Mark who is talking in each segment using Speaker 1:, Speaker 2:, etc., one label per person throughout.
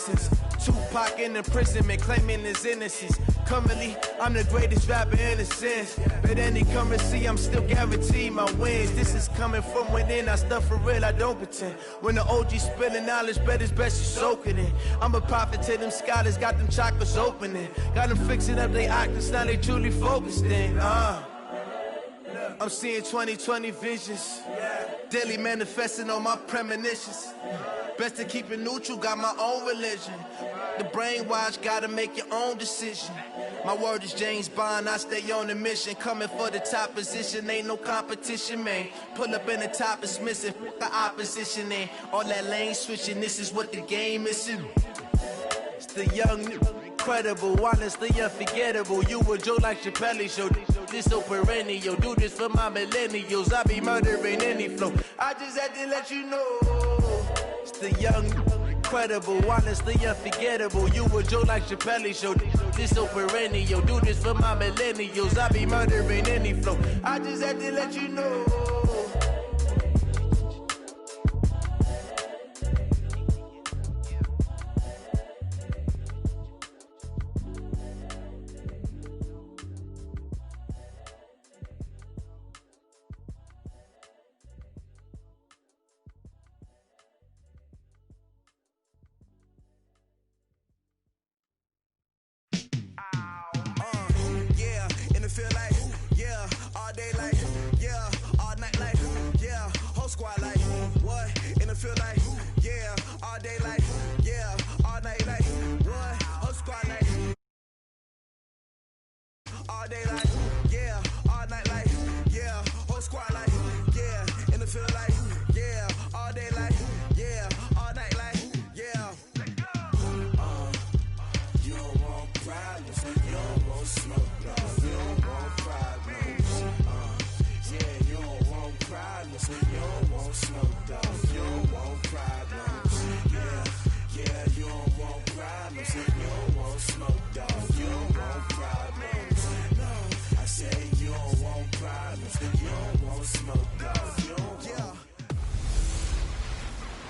Speaker 1: citizens. Tupac in imprisonment, claiming his innocence. Currently, I'm the greatest rapper in a sense. But any currency, I'm still guaranteed my wins. This is coming from within, I stuff for real, I don't pretend. When the OG spilling knowledge, bet it's best you soak it in. I'm a prophet to them scholars, got them chakras opening. Got them fixing up their octaves, now they truly focused in. I'm seeing 2020 visions. Daily manifesting on my premonitions. Best to keep it neutral, got my own religion. The brainwash, gotta make your own decision. My word is James Bond, I stay on the mission. Coming for the top position, ain't no competition, man. Pull up in the top, it's missing, the opposition in. All that lane switching, this is what the game is. It's the young, incredible, honestly unforgettable. You a joke like Chappelle show. This so perennial, do this for my millennials. I be murdering any flow. I just had to let you know. It's the young, incredible, honestly unforgettable. You a joke like Chappelle show. This so perennial, do this for my millennials. I be murdering any flow. I just had to let you know.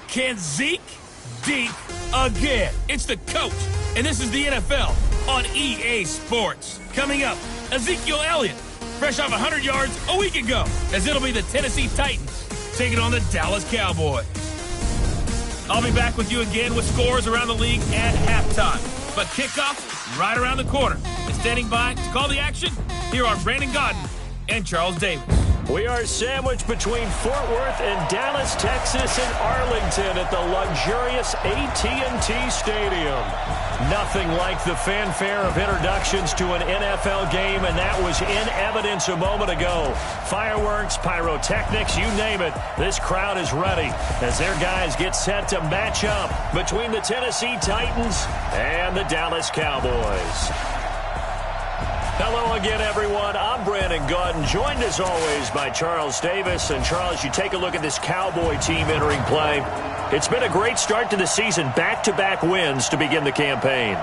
Speaker 2: Can Zeke deke again? It's the coach, and this is the NFL on EA Sports. Coming up, Ezekiel Elliott, fresh off 100 yards a week ago, as it'll be the Tennessee Titans taking on the Dallas Cowboys. I'll be back with you again with scores around the league at halftime. But kickoff right around the corner. And standing by to call the action, here are Brandon Godden and Charles Davis.
Speaker 3: We are sandwiched between Fort Worth and Dallas, Texas, and Arlington at the luxurious AT&T Stadium. Nothing like the fanfare of introductions to an NFL game, and that was in evidence a moment ago. Fireworks, pyrotechnics, you name it. This crowd is ready as their guys get set to match up between the Tennessee Titans and the Dallas Cowboys. Hello again, everyone. I'm Brandon Godden, joined as always by Charles Davis. And Charles, you take a look at this Cowboy team entering play. It's been a great start to the season, back-to-back wins to begin the campaign.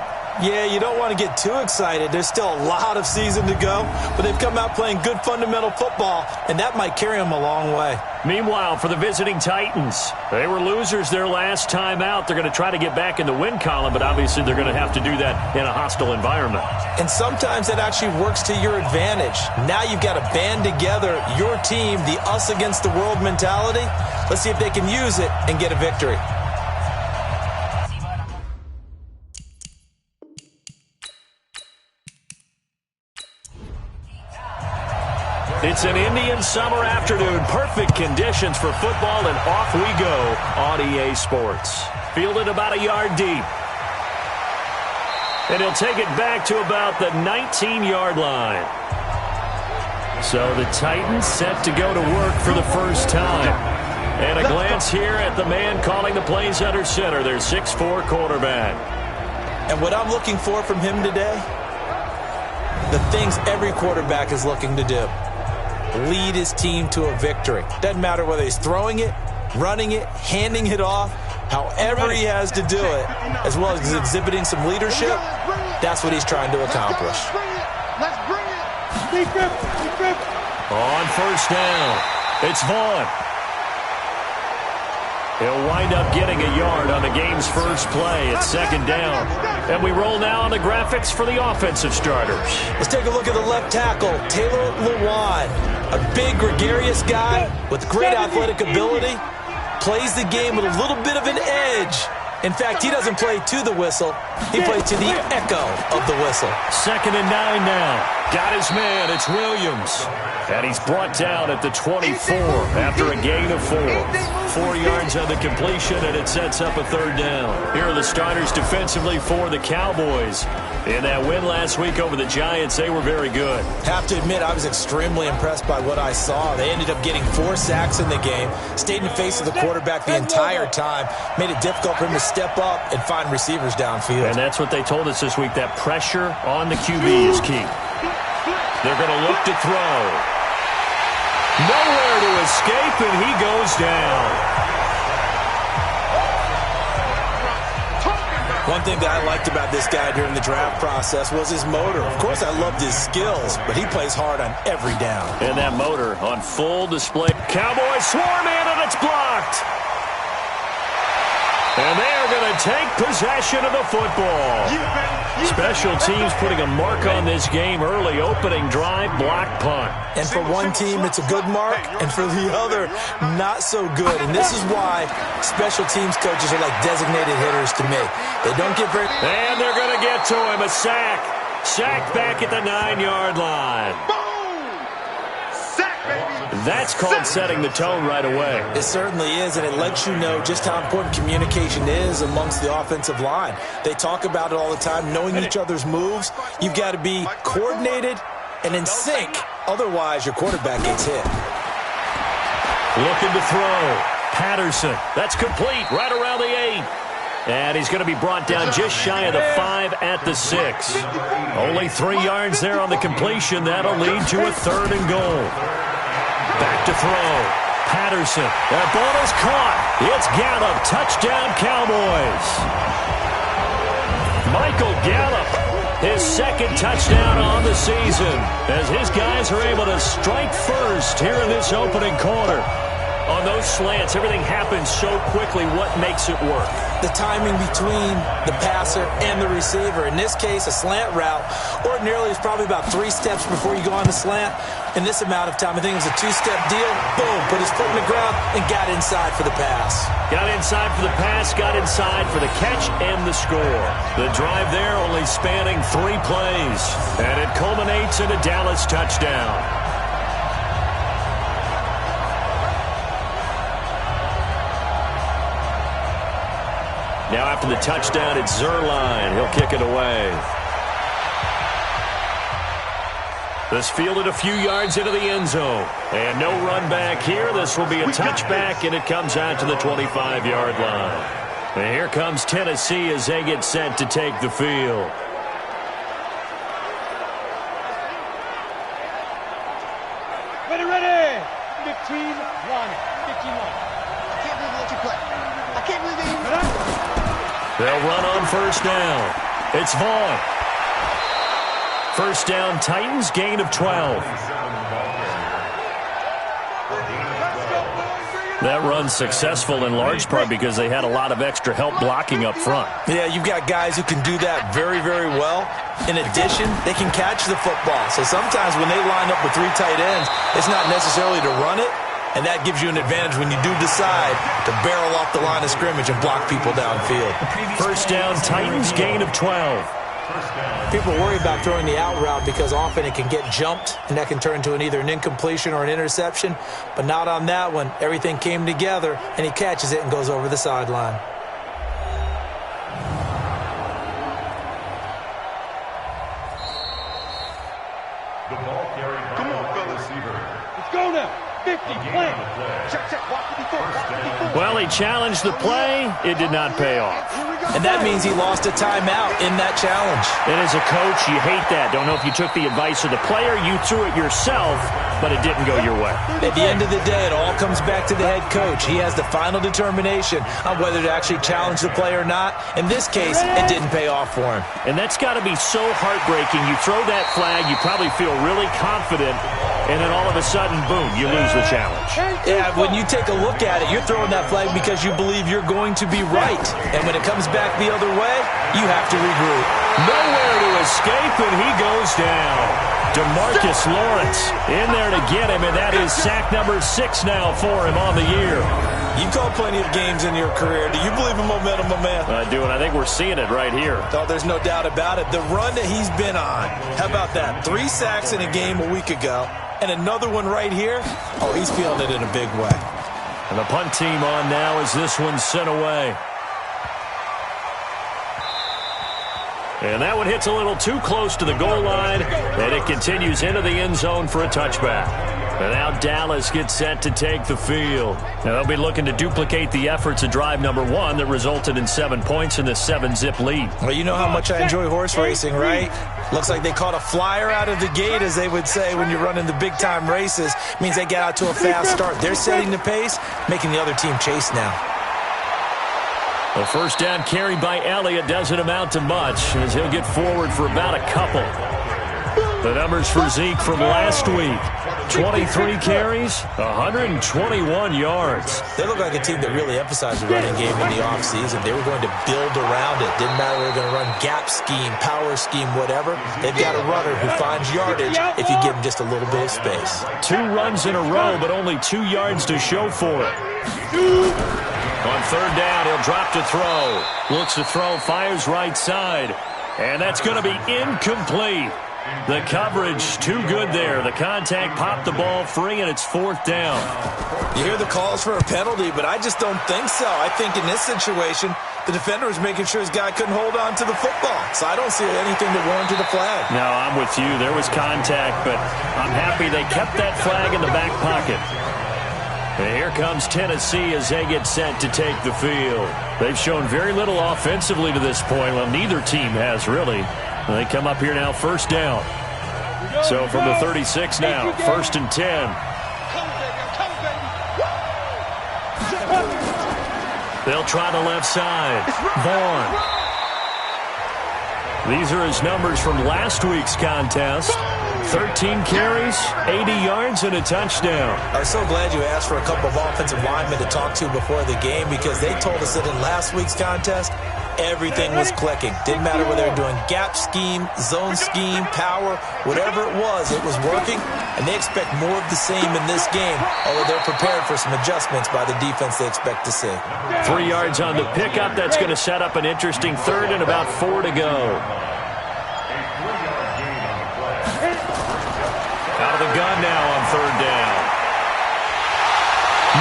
Speaker 4: Yeah, you don't want to get too excited. There's still a lot of season to go, but they've come out playing good fundamental football, and that might carry them a long way.
Speaker 3: Meanwhile, for the visiting Titans, they were losers their last time out. They're going to try to get back in the win column, but obviously they're going to have to do that in a hostile environment.
Speaker 4: And sometimes that actually works to your advantage. Now you've got to band together your team, the us against the world mentality. Let's see if they can use it and get a victory.
Speaker 3: It's an Indian summer afternoon. Perfect conditions for football, and off we go on EA Sports. Fielded about a yard deep. And he'll take it back to about the 19-yard line. So the Titans set to go to work for the first time. And a glance here at the man calling the plays under center, their 6'4" quarterback.
Speaker 4: And what I'm looking for from him today, the things every quarterback is looking to do. Lead his team to a victory. Doesn't matter whether he's throwing it, running it, handing it off, however he has to do it, as well as exhibiting some leadership, that's what he's trying to accomplish.
Speaker 5: Let's bring it.
Speaker 3: On first down, it's Vaughn. He'll wind up getting a yard on the game's first play at 2nd down. And we roll now on the graphics for the offensive starters.
Speaker 4: Let's take a look at the left tackle, Taylor Lewan. A big, gregarious guy with great athletic ability. Plays the game with a little bit of an edge. In fact, he doesn't play to the whistle. He plays to the echo of the whistle.
Speaker 3: 2nd and 9 now. Got his man. It's Williams. And he's brought down at the 24 after a gain of 4. 4 yards on the completion, and it sets up a 3rd down. Here are the starters defensively for the Cowboys. In that win last week over the Giants, they were very good.
Speaker 4: Have to admit, I was extremely impressed by what I saw. They ended up getting 4 sacks in the game, stayed in the face of the quarterback the entire time, made it difficult for him to step up and find receivers downfield.
Speaker 3: And that's what they told us this week, that pressure on the QB is key. They're going to look to throw. Nowhere to escape, and he goes down.
Speaker 4: One thing that I liked about this guy during the draft process was his motor. Of course, I loved his skills, but he plays hard on every down.
Speaker 3: And that motor on full display. Cowboys swarm in, and it's blocked. And they are going to take possession of the football. Special teams putting a mark on this game early. Opening drive, block punt.
Speaker 4: And for one team, it's a good mark, and for the other, not so good. And this is why special teams coaches are like designated hitters to me. They don't get very...
Speaker 3: And they're going to get to him. A sack. Sack back at the 9-yard line. That's called setting the tone right away.
Speaker 4: It certainly is, and it lets you know just how important communication is amongst the offensive line. They talk about it all the time, knowing each other's moves. You've got to be coordinated and in sync. Otherwise, your quarterback gets hit.
Speaker 3: Looking to throw. Patterson. That's complete right around the 8. And he's going to be brought down just shy of the 5 at the 6. Only 3 yards there on the completion. That'll lead to a 3rd and goal. Back to throw. Patterson. That ball is caught. It's Gallup. Touchdown, Cowboys. Michael Gallup. His 2nd touchdown on the season as his guys are able to strike first here in this opening quarter. On those slants, everything happens so quickly. What makes it work?
Speaker 4: The timing between the passer and the receiver. In this case, a slant route ordinarily is probably about 3 steps before you go on the slant. In this amount of time, I think it was a 2-step deal. Boom, put his foot in the ground and got inside for the pass.
Speaker 3: Got inside for the pass, got inside for the catch and the score. The drive there only spanning 3 plays. And it culminates in a Dallas touchdown. Now after the touchdown, it's Zerline. He'll kick it away. This fielded a few yards into the end zone. And no run back here. This will be a touchback, and it comes out to the 25-yard line. And here comes Tennessee as they get set to take the field.
Speaker 5: Ready. 15-1. 15-1. I can't believe what you play. I can't believe it.
Speaker 3: They'll run on 1st down. It's Vaughn. 1st down, Titans, gain of 12. That run's successful in large part because they had a lot of extra help blocking up front.
Speaker 4: Yeah, you've got guys who can do that very, very well. In addition, they can catch the football. So sometimes when they line up with 3 tight ends, it's not necessarily to run it. And that gives you an advantage when you do decide to barrel off the line of scrimmage and block people downfield.
Speaker 3: 1st down, Titans, gain of 12.
Speaker 4: People worry about throwing the out route because often it can get jumped, and that can turn into either an incompletion or an interception. But not on that one. Everything came together, and he catches it and goes over the sideline.
Speaker 5: Come on, fellas. Let's go now. 50, play. Check, walk to the 4.
Speaker 3: Well, he challenged the play. It did not pay off.
Speaker 4: And that means he lost a timeout in that challenge.
Speaker 3: And as a coach, you hate that. Don't know if you took the advice of the player. You threw it yourself, but it didn't go your way.
Speaker 4: At the end of the day, it all comes back to the head coach. He has the final determination on whether to actually challenge the play or not. In this case, it didn't pay off for him.
Speaker 3: And that's got to be so heartbreaking. You throw that flag, you probably feel really confident, and then all of a sudden, boom, you lose the challenge.
Speaker 4: Yeah, when you take a look at it, you're throwing that flag because you believe you're going to be right. And when it comes back the other way, you have to regroup.
Speaker 3: Nowhere to escape, and he goes down. DeMarcus Lawrence in there to get him, and that is sack number 6 now for him on the year.
Speaker 4: You've called plenty of games in your career. Do you believe in momentum, my man?
Speaker 3: I do, and I think we're seeing it right here.
Speaker 4: Oh, there's no doubt about it. The run that he's been on, how about that? 3 sacks in a game a week ago, and another one right here. Oh, he's feeling it in a big way.
Speaker 3: And the punt team on now as this one's sent away. And that one hits a little too close to the goal line, and it continues into the end zone for a touchback. And now Dallas gets set to take the field. Now they'll be looking to duplicate the efforts of drive number 1 that resulted in 7 points in the 7-zip lead.
Speaker 4: Well, you know how much I enjoy horse racing, right? Looks like they caught a flyer out of the gate, as they would say when you're running the big-time races. Means they get out to a fast start. They're setting the pace, making the other team chase now.
Speaker 3: A first down carry by Elliott doesn't amount to much, as he'll get forward for about a couple. The numbers for Zeke from last week: 23 carries, 121 yards.
Speaker 4: They look like a team that really emphasized the running game in the offseason. They were going to build around it. Didn't matter whether they were going to run gap scheme, power scheme, whatever. They've got a runner who finds yardage if you give him just a little bit of space.
Speaker 3: 2 runs in a row, but only 2 yards to show for it. On third down, he'll drop to throw. Looks to throw, fires right side. And that's going to be incomplete. The coverage too good there. The contact popped the ball free, and it's 4th down.
Speaker 4: You hear the calls for a penalty, but I just don't think so. I think in this situation, the defender was making sure his guy couldn't hold on to the football. So I don't see anything that warranted a flag.
Speaker 3: No, I'm with you. There was contact, but I'm happy they kept that flag in the back pocket. And here comes Tennessee as they get set to take the field. They've shown very little offensively to this point. Well, neither team has, really. They come up here now, first down. So from the 36 now, 1st and 10. They'll try the left side. Vaughn. These are his numbers from last week's contest. 13 carries, 80 yards, and a touchdown.
Speaker 4: I'm so glad you asked for a couple of offensive linemen to talk to before the game, because they told us that in last week's contest, everything was clicking. Didn't matter whether they were doing gap scheme, zone scheme, power, whatever it was working, and they expect more of the same in this game, although they're prepared for some adjustments by the defense they expect to see.
Speaker 3: 3 yards on the pickup. That's going to set up an interesting 3rd and about 4 to go. Out of the gun now on 3rd down.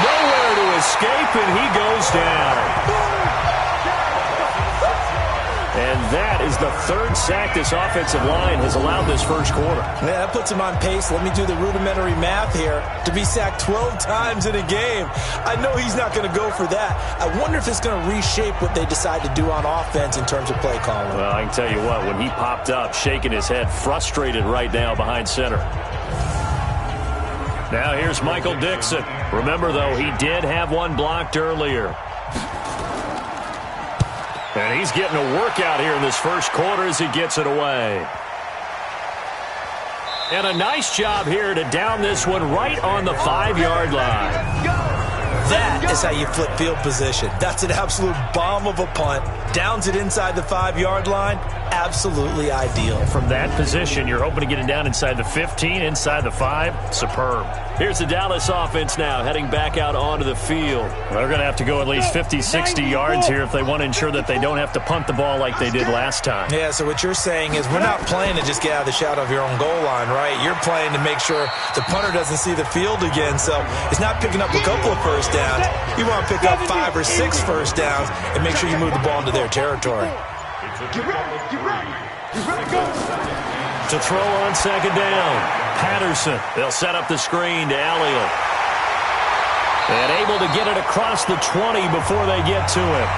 Speaker 3: Nowhere to escape, and he goes down. And that is the 3rd sack this offensive line has allowed this first quarter.
Speaker 4: Yeah, that puts him on pace. Let me do the rudimentary math here. To be sacked 12 times in a game, I know he's not going to go for that. I wonder if it's going to reshape what they decide to do on offense in terms of play calling.
Speaker 3: Well, I can tell you what, when he popped up, shaking his head, frustrated right now behind center. Now here's Michael Dixon. Remember, though, he did have one blocked earlier. And he's getting a workout here in this first quarter as he gets it away. And a nice job here to down this one right on the 5-yard line.
Speaker 4: That is how you flip field position. That's an absolute bomb of a punt. Downs it inside the 5-yard line. Absolutely ideal.
Speaker 3: From that position, you're hoping to get it down inside the 15, inside the 5. Superb. Here's the Dallas offense now heading back out onto the field. They're going to have to go at least 50, 60 yards here if they want to ensure that they don't have to punt the ball like they did last time.
Speaker 4: Yeah, so what you're saying is we're not playing to just get out of the shadow of your own goal line, right? You're playing to make sure the punter doesn't see the field again. So it's not picking up a couple of first downs. You want to pick up 5 or 6 first downs and make sure you move the ball into their territory.
Speaker 3: To throw on second down. Patterson. They'll set up the screen to Elliott. And able to get it across the 20 before they get to it.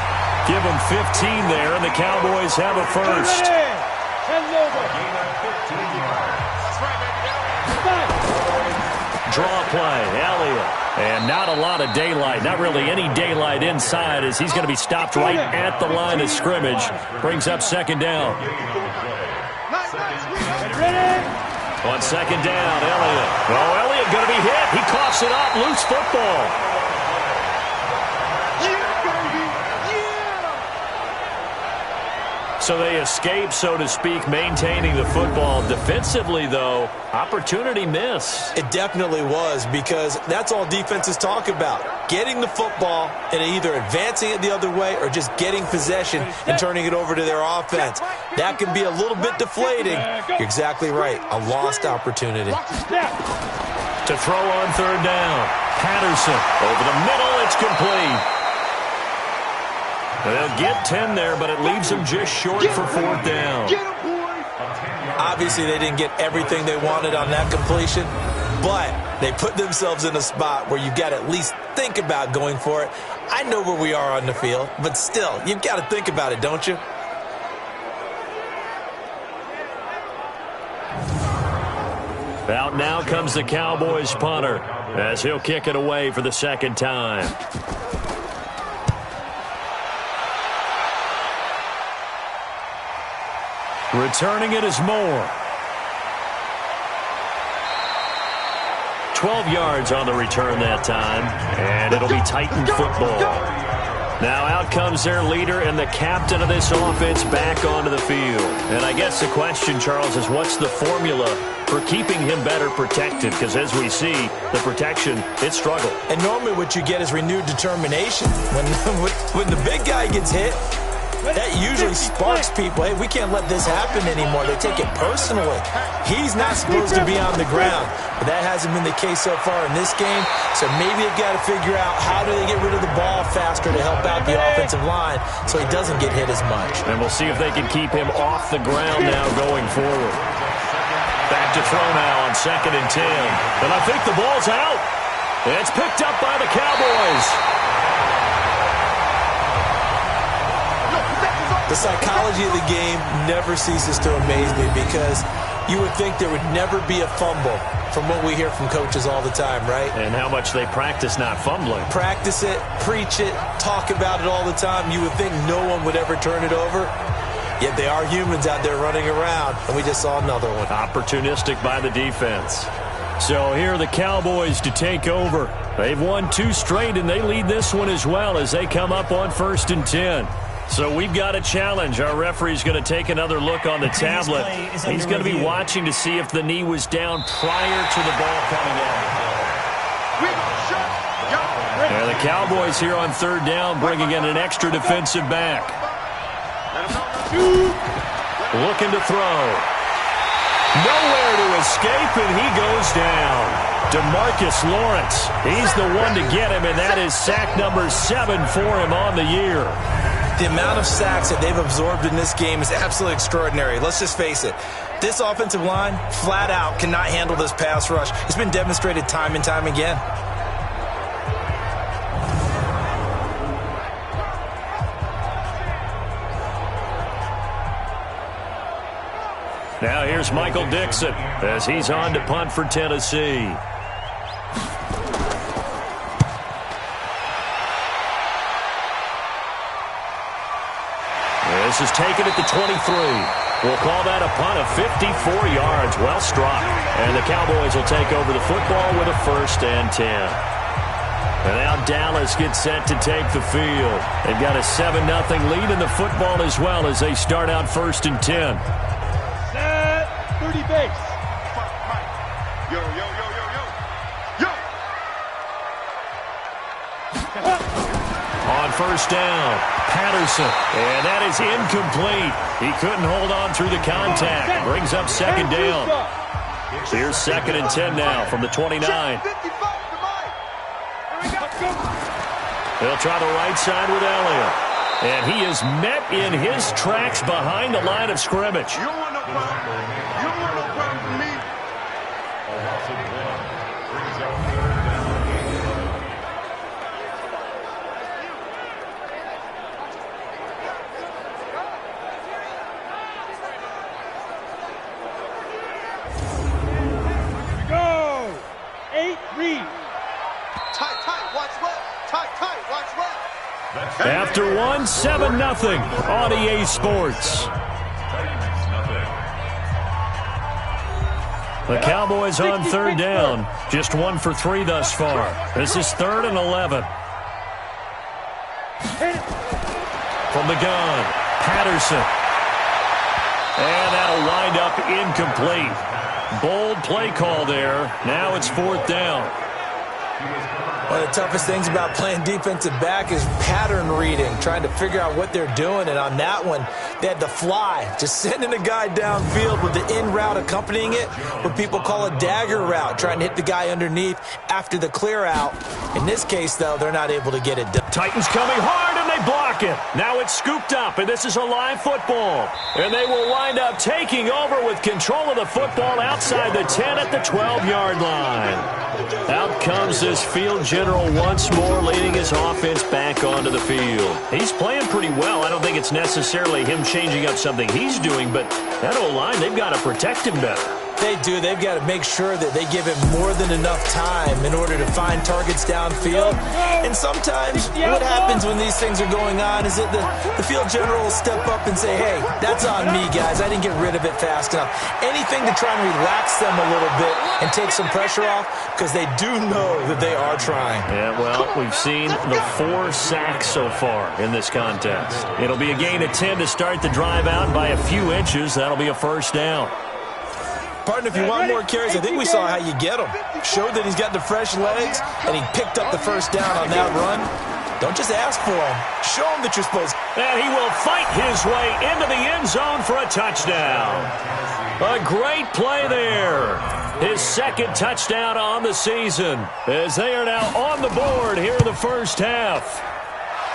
Speaker 3: Give them 15 there, and the Cowboys have a first. Draw play, Elliott. And not a lot of daylight, not really any daylight inside, as he's going to be stopped right at the line of scrimmage. Brings up second down. On second down, Elliott. Oh, Elliott going to be hit. He coughs it up. Loose football. So they escape, so to speak, maintaining the football. Defensively, though, opportunity miss.
Speaker 4: It definitely was, because that's all defenses talk about. Getting the football and either advancing it the other way or just getting possession and turning it over to their offense. That can be a little bit deflating. You're exactly right. A lost opportunity.
Speaker 3: To throw on third down. Patterson over the middle. It's complete. They'll get 10 there, but it leaves them just short for fourth down.
Speaker 4: Obviously, they didn't get everything they wanted on that completion, but they put themselves in a spot where you've got to at least think about going for it. I know where we are on the field, but still, you've got to think about it, don't you?
Speaker 3: Out now comes the Cowboys punter as he'll kick it away for the second time. Returning it is Moore. 12 yards on the return that time, and it'll be Titan football. Now out comes their leader and the captain of this offense back onto the field. And I guess the question, Charles, is what's the formula for keeping him better protected? Because as we see, the protection, it struggled.
Speaker 4: And normally what you get is renewed determination. When the big guy gets hit, that usually sparks people. Hey, we can't let this happen anymore. They take it personally. He's not supposed to be on the ground. But that hasn't been the case so far in this game. So maybe they've got to figure out how do they get rid of the ball faster to help out the offensive line so he doesn't get hit as much.
Speaker 3: And we'll see if they can keep him off the ground now going forward. Back to throw now on 2nd and 10. And I think the ball's out. It's picked up by the Cowboys.
Speaker 4: The psychology of the game never ceases to amaze me, because you would think there would never be a fumble from what we hear from coaches all the time, right?
Speaker 3: And how much they practice not fumbling.
Speaker 4: Practice it, preach it, talk about it all the time. You would think no one would ever turn it over. Yet they are humans out there running around, and we just saw another one.
Speaker 3: Opportunistic by the defense. So here are the Cowboys to take over. They've won 2 straight, and they lead this one as well as they come up on 1st and 10. So we've got a challenge. Our referee's going to take another look on the tablet. He's going to be watching to see if the knee was down prior to the ball coming in. And the Cowboys here on 3rd down bringing in an extra defensive back. Looking to throw. Nowhere to escape, and he goes down. DeMarcus Lawrence, he's the one to get him, and that is sack number 7 for him on the year.
Speaker 4: The amount of sacks that they've absorbed in this game is absolutely extraordinary. Let's just face it. This offensive line, flat out, cannot handle this pass rush. It's been demonstrated time and time again.
Speaker 3: Now here's Michael Dixon as he's on to punt for Tennessee. This is taken at the 23. We'll call that a punt of 54 yards. Well struck. And the Cowboys will take over the football with a 1st and 10. And now Dallas gets set to take the field. They've got a 7-0 lead in the football as well as they start out 1st and 10.
Speaker 5: Set 30 base. Yo, yo, yo, yo, yo. Yo!
Speaker 3: On 1st down, Patterson. And that is incomplete. He couldn't hold on through the contact. Brings up 2nd down. Here's 2nd and 10 now from the 29. He'll try the right side with Elliott. And he is met in his tracks behind the line of scrimmage.
Speaker 5: You don't want no problem. You don't want no problem from me. Go! 8 read.
Speaker 6: Tight, tight, watch left. Tight, tight, watch left.
Speaker 3: After 1, 7-0 on EA Sports. The Cowboys on third down. Just 1 for 3 thus far. This is 3rd and 11. From the gun, Patterson. And that'll wind up incomplete. Bold play call there. Now it's 4th down.
Speaker 4: One of the toughest things about playing defensive back is pattern reading, trying to figure out what they're doing. And on that one, they had the fly, just sending a guy downfield with the in route accompanying it, what people call a dagger route, trying to hit the guy underneath after the clear out. In this case, though, they're not able to get it done.
Speaker 3: Titans coming hard, and they block it. Now it's scooped up, and this is a live football. And they will wind up taking over with control of the football outside the 10 at the 12-yard line. Out comes this field general once more, leading his offense back onto the field. He's playing pretty well. I don't think it's necessarily him changing up something he's doing, but that O-line, they've got to protect him better.
Speaker 4: They do. They've got to make sure that they give him more than enough time in order to find targets downfield. And sometimes what happens when these things are going on is that the field general will step up and say, hey, that's on me, guys. I didn't get rid of it fast enough. Anything to try and relax them a little bit and take some pressure off, because they do know that they are trying.
Speaker 3: Yeah, well, we've seen the 4 sacks so far in this contest. It'll be a gain of 10 to start the drive out by a few inches. That'll be a 1st down.
Speaker 4: Partner, if you want more carries, I think we saw how you get him. Showed that he's got the fresh legs, and he picked up the 1st down on that run. Don't just ask for him. Show him that you're supposed to.
Speaker 3: And he will fight his way into the end zone for a touchdown. A great play there. His 2nd touchdown on the season, as they are now on the board here in the 1st half.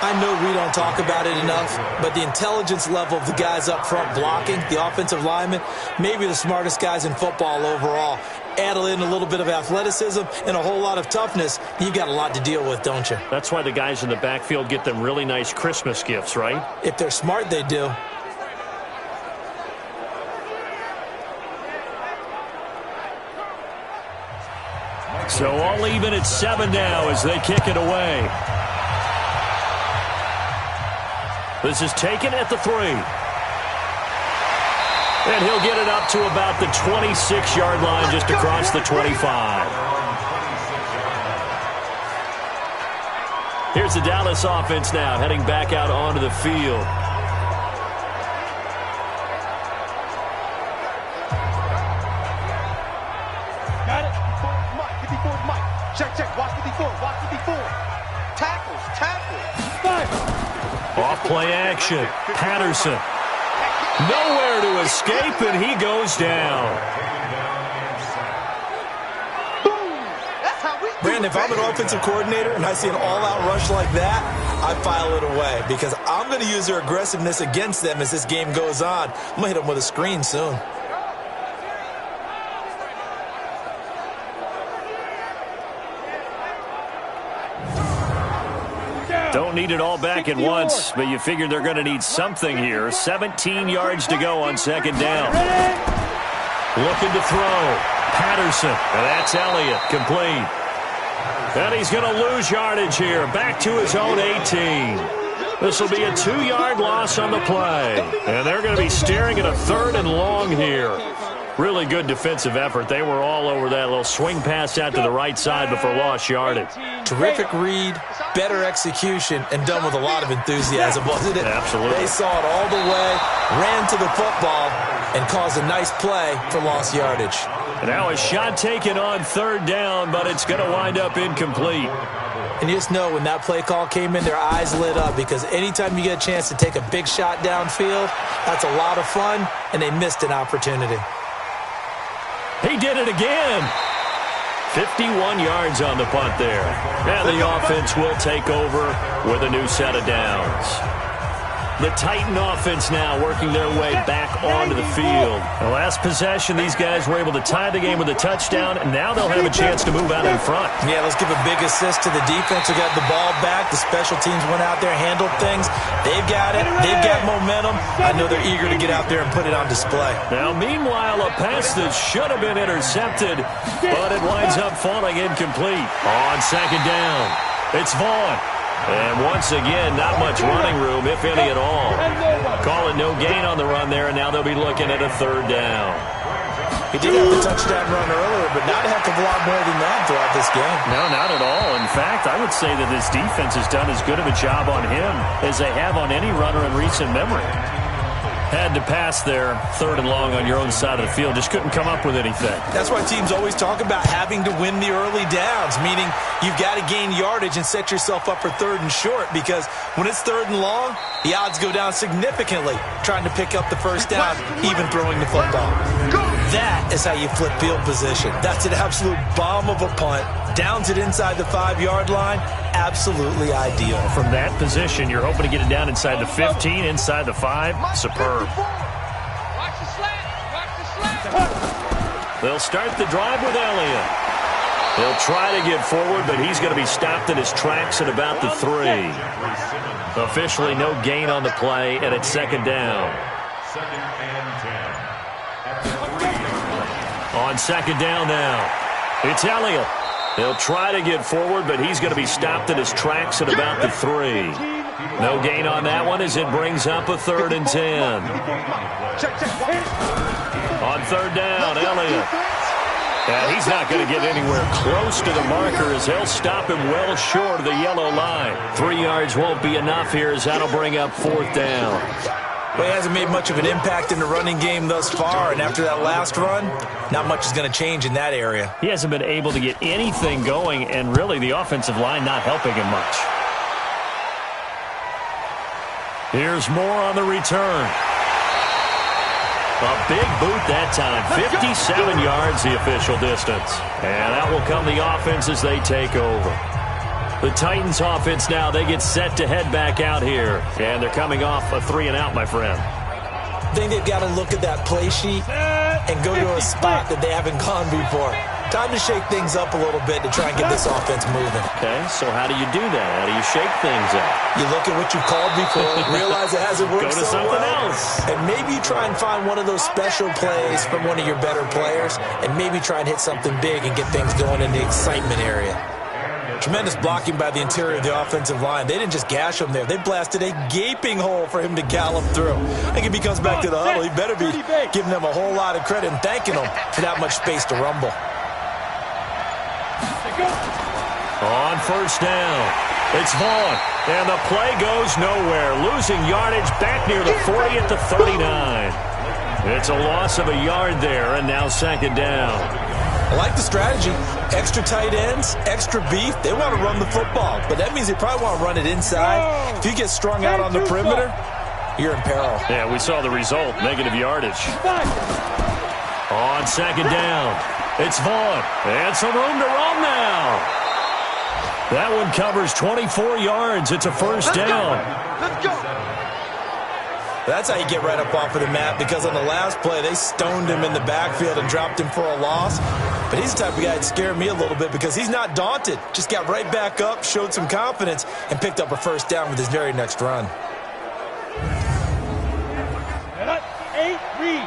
Speaker 4: I know we don't talk about it enough, but the intelligence level of the guys up front blocking, the offensive linemen, maybe the smartest guys in football overall. Add in a little bit of athleticism and a whole lot of toughness, you've got a lot to deal with, don't you?
Speaker 3: That's why the guys in the backfield get them really nice Christmas gifts, right?
Speaker 4: If they're smart, they do.
Speaker 3: So all even at 7 now as they kick it away. This is taken at the 3. And he'll get it up to about the 26-yard line, just across the 25. Here's the Dallas offense now, heading back out onto the field.
Speaker 5: Got it. 54's Mike. 54's Mike. Check. Watch 54. Watch 54. Tackles.
Speaker 3: Off play action. Patterson. Nowhere to escape, and he goes down.
Speaker 4: Brandon, if I'm an offensive coordinator and I see an all-out rush like that, I file it away, because I'm going to use their aggressiveness against them as this game goes on. I'm going to hit them with a screen soon.
Speaker 3: Don't need it all back at once, but you figure they're going to need something here. 17 yards to go on 2nd down. Looking to throw. Patterson. And that's Elliott. Complete. And he's going to lose yardage here. Back to his own 18. This will be a 2-yard loss on the play. And they're going to be staring at a 3rd and long here. Really good defensive effort. They were all over that little swing pass out to the right side before lost yardage.
Speaker 4: Terrific read, better execution, and done with a lot of enthusiasm, wasn't it?
Speaker 3: Absolutely.
Speaker 4: They saw it all the way, ran to the football, and caused a nice play for lost yardage.
Speaker 3: And now a shot taken on 3rd down, but it's going to wind up incomplete.
Speaker 4: And you just know when that play call came in, their eyes lit up, because anytime you get a chance to take a big shot downfield, that's a lot of fun, and they missed an opportunity.
Speaker 3: He did it again. 51 yards on the punt there. And the offense will take over with a new set of downs. The Titan offense now working their way back onto the field. The last possession, these guys were able to tie the game with a touchdown, and now they'll have a chance to move out in front.
Speaker 4: Yeah, let's give a big assist to the defense who got the ball back. The special teams went out there, handled things. They've got it. They've got momentum. I know they're eager to get out there and put it on display.
Speaker 3: Now, meanwhile, a pass that should have been intercepted, but it winds up falling incomplete. On 2nd down, it's Vaughn. And once again, not much running room, if any at all. Call it no gain on the run there, and now they'll be looking at a 3rd down.
Speaker 4: He did have the touchdown run earlier, but not a heck of a lot more than that throughout this game.
Speaker 3: No, not at all. In fact, I would say that this defense has done as good of a job on him as they have on any runner in recent memory. Had to pass there, 3rd and long on your own side of the field. Just couldn't come up with anything.
Speaker 4: That's why teams always talk about having to win the early downs, meaning you've got to gain yardage and set yourself up for 3rd and short, because when it's 3rd and long, the odds go down significantly trying to pick up the first down, even throwing the football. That is how you flip field position. That's an absolute bomb of a punt. Downs it inside the 5-yard line. Absolutely ideal.
Speaker 3: From that position, you're hoping to get it down inside the 15, inside the 5. Superb.
Speaker 6: Watch the slant. Watch the slant.
Speaker 3: They'll start the drive with Elliott. He'll try to get forward, but he's going to be stopped in his tracks at about the 3. Officially no gain on the play, and it's 2nd down. On 2nd down now, it's Elliott. He'll try to get forward, but he's going to be stopped in his tracks at about the 3. No gain on that one as it brings up a 3rd and 10. On 3rd down, Elliott. And he's not going to get anywhere close to the marker as they'll stop him well short of the yellow line. 3 yards won't be enough here as that'll bring up 4th down.
Speaker 4: Well, he hasn't made much of an impact in the running game thus far, and after that last run, not much is going to change in that area.
Speaker 3: He hasn't been able to get anything going, and really the offensive line not helping him much. Here's more on the return. A big boot that time. 57 yards the official distance. And that will come the offense as they take over. The Titans offense now, they get set to head back out here. And they're coming off a 3-and-out, my friend.
Speaker 4: I think they've got to look at that play sheet and go to a spot that they haven't gone before. Time to shake things up a little bit to try and get this offense moving.
Speaker 3: Okay, so how do you do that? How do you shake things up?
Speaker 4: You look at what you called before, realize it hasn't worked
Speaker 3: so
Speaker 4: so
Speaker 3: well. Go to something else.
Speaker 4: And maybe you try and find one of those special plays from one of your better players, and maybe try and hit something big and get things going in the excitement area. Tremendous blocking by the interior of the offensive line. They didn't just gash him there. They blasted a gaping hole for him to gallop through. I think if he comes back to the huddle, he better be giving them a whole lot of credit and thanking them for that much space to rumble.
Speaker 3: On 1st down, it's Vaughn. And the play goes nowhere. Losing yardage back near the 40 at the 39. It's a loss of a yard there, and now 2nd down.
Speaker 4: I like the strategy. Extra tight ends, extra beef. They want to run the football, but that means they probably want to run it inside. If you get strung out on the perimeter, you're in peril.
Speaker 3: Yeah, we saw the result, negative yardage. On 2nd down, it's Vaughn. And some room to run now. That one covers 24 yards. It's a 1st down.
Speaker 6: Let's go.
Speaker 4: That's how you get right up off of the mat, because on the last play, they stoned him in the backfield and dropped him for a loss. But he's the type of guy that scared me a little bit because he's not daunted. Just got right back up, showed some confidence, and picked up a 1st down with his very next run.
Speaker 6: 8, read.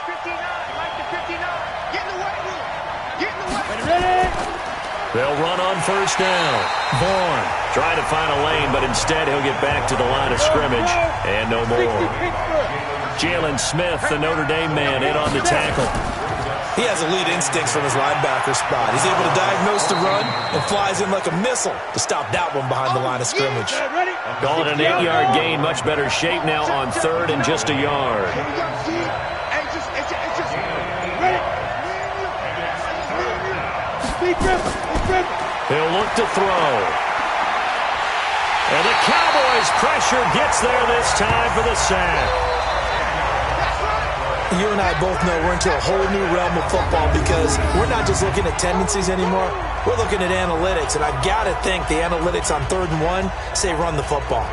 Speaker 6: 59, Mike to 59. Get in the way, Will. Get in the way. Ready.
Speaker 3: They'll run on 1st down. Vaughn trying to find a lane, but instead he'll get back to the line of scrimmage. And no more. Jalen Smith, the Notre Dame man, in on the tackle.
Speaker 4: He has elite instincts from his linebacker spot. He's able to diagnose the run and flies in like a missile to stop that one behind the line of scrimmage.
Speaker 3: Call it an 8-yard gain. Much better shape now on 3rd and just a yard. He'll look to throw. And the Cowboys' pressure gets there this time for the sack.
Speaker 4: You and I both know we're into a whole new realm of football because we're not just looking at tendencies anymore. We're looking at analytics, and I've got to think the analytics on 3rd and 1 say run the football.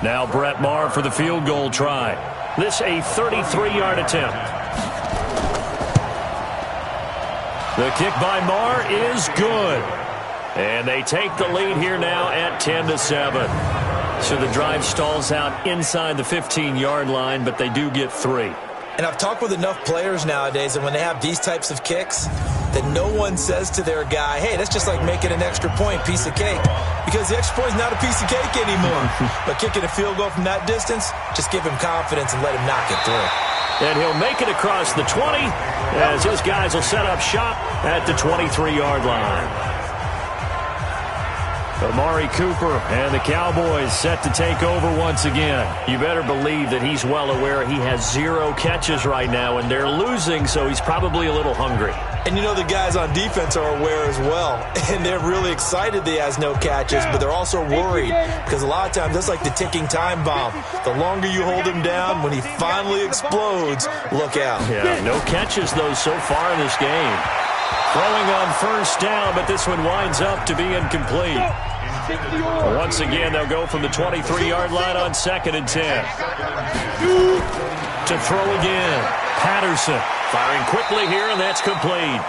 Speaker 3: Now Brett Maher for the field goal try. This a 33-yard attempt. The kick by Maher is good. And they take the lead here now at 10-7. So the drive stalls out inside the 15-yard line, but they do get 3.
Speaker 4: And I've talked with enough players nowadays, and when they have these types of kicks, that no one says to their guy, hey, that's just like making an extra point, piece of cake. Because the extra point is not a piece of cake anymore. But kicking a field goal from that distance, just give him confidence and let him knock it through.
Speaker 3: And he'll make it across the 20 as his guys will set up shop at the 23-yard line. Amari Cooper and the Cowboys set to take over once again. You better believe that he's well aware he has 0 catches right now, and they're losing, so he's probably a little hungry.
Speaker 4: And you know the guys on defense are aware as well. And they're really excited that he has no catches, but they're also worried because a lot of times that's like the ticking time bomb. The longer you hold him down, when he finally explodes, look out.
Speaker 3: Yeah, no catches, though, so far in this game. Throwing on first down, but this one winds up to be incomplete. Once again, they'll go from the 23-yard line on 2nd and 10. To throw again. Patterson firing quickly here, and that's complete.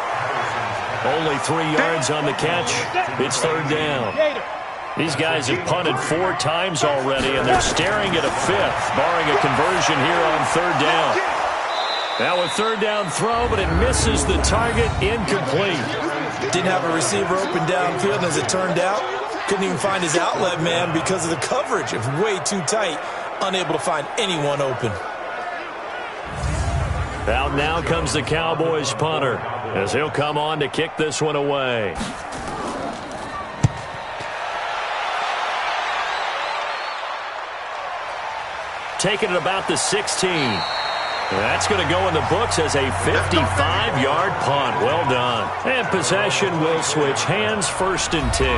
Speaker 3: Only 3 yards on the catch. It's 3rd down. These guys have punted 4 times already, and they're staring at a 5th, barring a conversion here on 3rd down. Now a 3rd down throw, but it misses the target, incomplete.
Speaker 4: Didn't have a receiver open downfield, and as it turned out, couldn't even find his outlet man because of the coverage. It was way too tight, unable to find anyone open.
Speaker 3: Out now comes the Cowboys punter as he'll come on to kick this one away. Taking it about the 16. That's going to go in the books as a 55-yard punt. Well done. And possession will switch hands, 1st and 10.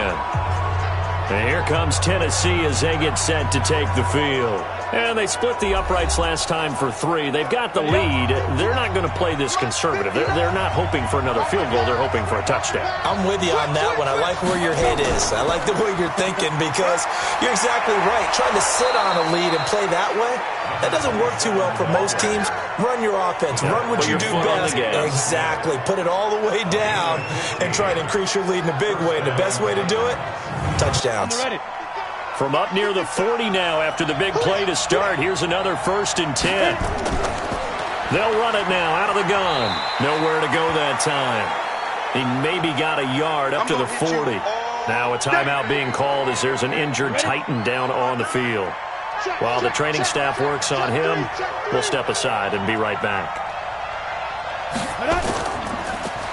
Speaker 3: And here comes Tennessee as they get set to take the field. And they split the uprights last time for 3. They've got the lead. They're not going to play this conservative. They're not hoping for another field goal. They're hoping for a touchdown.
Speaker 4: I'm with you on that one. I like where your head is. I like the way you're thinking because you're exactly right. Trying to sit on a lead and play that way, that doesn't work too well for most teams. Run your offense. Run what you do best. Exactly. Put it all the way down and try to increase your lead in a big way. And the best way to do it, touchdowns.
Speaker 3: From up near the 40 now after the big play to start. Here's another 1st and 10. They'll run it now out of the gun. Nowhere to go that time. He maybe got a yard up to the 40. Now a timeout being called as there's an injured Titan down on the field. While the training staff works on him, we'll step aside and be right back.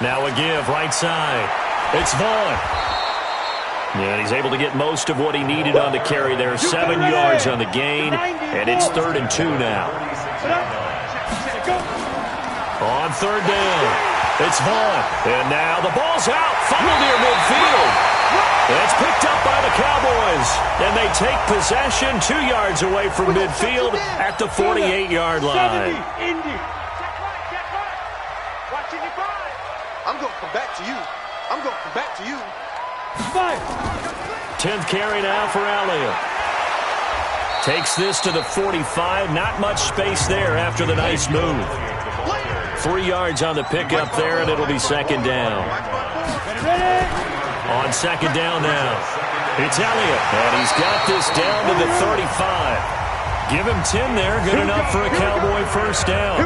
Speaker 3: Now a give right side. It's Vaughn. Yeah, he's able to get most of what he needed on the carry there. 7 yards on the gain, and it's 3rd and 2 now. On 3rd down, it's Vaughn. And now the ball's out, funneled near midfield. And it's picked up by the Cowboys. And they take possession 2 yards away from midfield at the 48-yard line.
Speaker 5: I'm going to come back to you. I'm going to come back to you.
Speaker 3: 10th carry now for Elliott. Takes this to the 45. Not much space there after the nice move. 3 yards on the pickup there, and it'll be 2nd down. On 2nd down now, it's Elliott, and he's got this down to the 35. Give him 10 there, good enough for a Cowboy 1st down.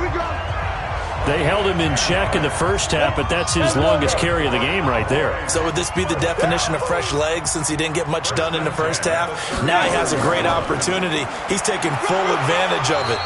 Speaker 3: They held him in check in the first half, but that's his longest carry of the game right there.
Speaker 4: So would this be the definition of fresh legs since he didn't get much done in the first half? Now he has a great opportunity. He's taking full advantage of it.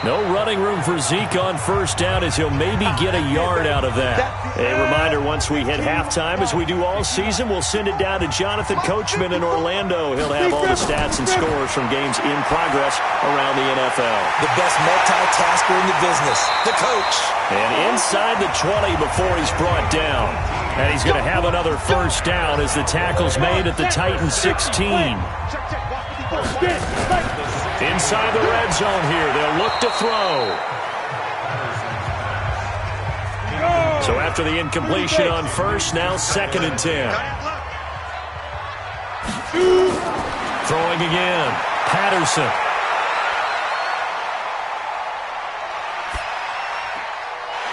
Speaker 3: No running room for Zeke on 1st down as he'll maybe get a yard out of that. A reminder, once we hit halftime, as we do all season, we'll send it down to Jonathan Coachman in Orlando. He'll have all the stats and scores from games in progress around the NFL.
Speaker 4: The best multitasker in the business, the coach.
Speaker 3: And inside the 20 before he's brought down. And he's going to have another 1st down as the tackle's made at the Titans 16. Inside the red zone here, they'll look to throw. So after the incompletion on 1st, now 2nd and 10. Throwing again, Patterson.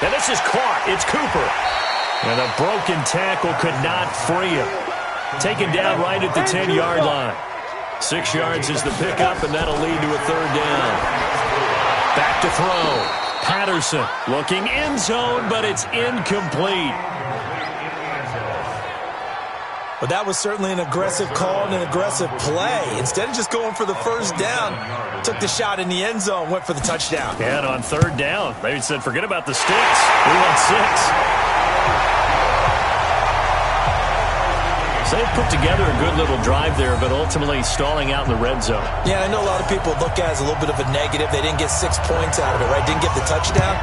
Speaker 3: And this is caught. It's Cooper. And a broken tackle could not free him. Taken down right at the 10-yard line. 6 yards is the pickup, and that'll lead to a 3rd down. Back to throw. Patterson looking end zone, but it's incomplete.
Speaker 4: But that was certainly an aggressive call and an aggressive play. Instead of just going for the first down, took the shot in the end zone, went for the touchdown.
Speaker 3: And on third down, they said, forget about the sticks. We want 6. So they put together a good little drive there, but ultimately stalling out in the red zone.
Speaker 4: Yeah, I know a lot of people look at it as a little bit of a negative. They didn't get 6 points out of it, right? Didn't get the touchdown.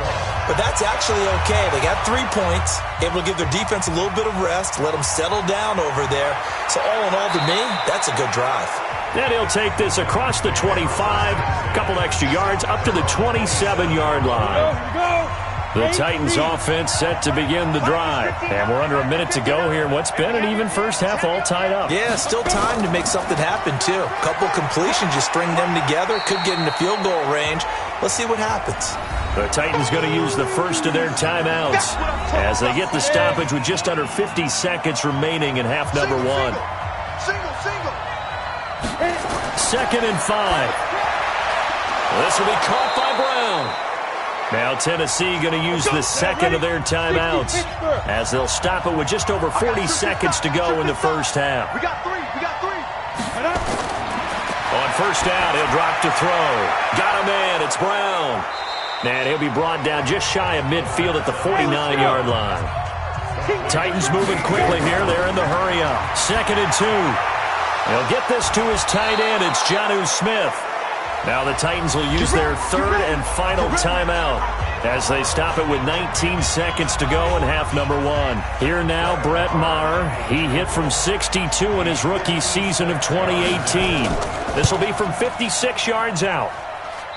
Speaker 4: But that's actually okay. They got 3 points, able to give their defense a little bit of rest, let them settle down over there. So all in all, to me, that's a good drive.
Speaker 3: Then he'll take this across the 25, couple extra yards, up to the 27-yard line. The Titans offense set to begin the drive. And we're under a minute to go here in what's been an even first half, all tied up.
Speaker 4: Yeah, still time to make something happen, too. Couple completions, you string them together, could get into field goal range. Let's see what happens.
Speaker 3: The Titans going to use the first of their timeouts as they get the stoppage with just under 50 seconds remaining in half number 1.
Speaker 5: Single.
Speaker 3: 2nd and 5. This will be caught by Brown. Now Tennessee going to use the second of their timeouts as they'll stop it with just over 40 seconds to go in the first half.
Speaker 5: We got 3.
Speaker 3: On first down, he'll drop to throw. Got a man. It's Brown. And he'll be brought down just shy of midfield at the 49-yard line. Titans moving quickly here. They're in the hurry-up. 2nd and 2. They'll get this to his tight end. It's Jonnu Smith. Now the Titans will use their third and final timeout as they stop it with 19 seconds to go in half number 1. Here now, Brett Maher. He hit from 62 in his rookie season of 2018. This will be from 56 yards out.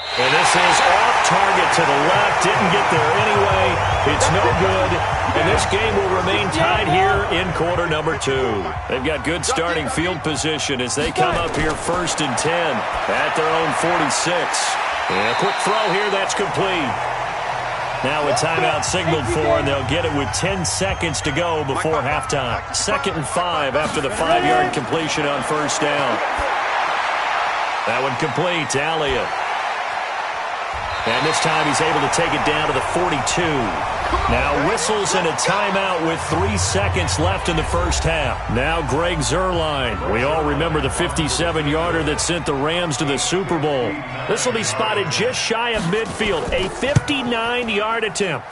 Speaker 3: And this is off target to the left. Didn't get there anyway. It's no good. And this game will remain tied here in quarter number 2. They've got good starting field position as they come up here 1st and 10 at their own 46. And a quick throw here. That's complete. Now a timeout signaled for, and they'll get it with 10 seconds to go before halftime. 2nd and 5 after the 5-yard completion on first down. That one complete to Elliott. And this time he's able to take it down to the 42. Now whistles and a timeout with 3 seconds left in the first half. Now Greg Zuerlein. We all remember the 57-yarder that sent the Rams to the Super Bowl. This will be spotted just shy of midfield. A 59-yard attempt.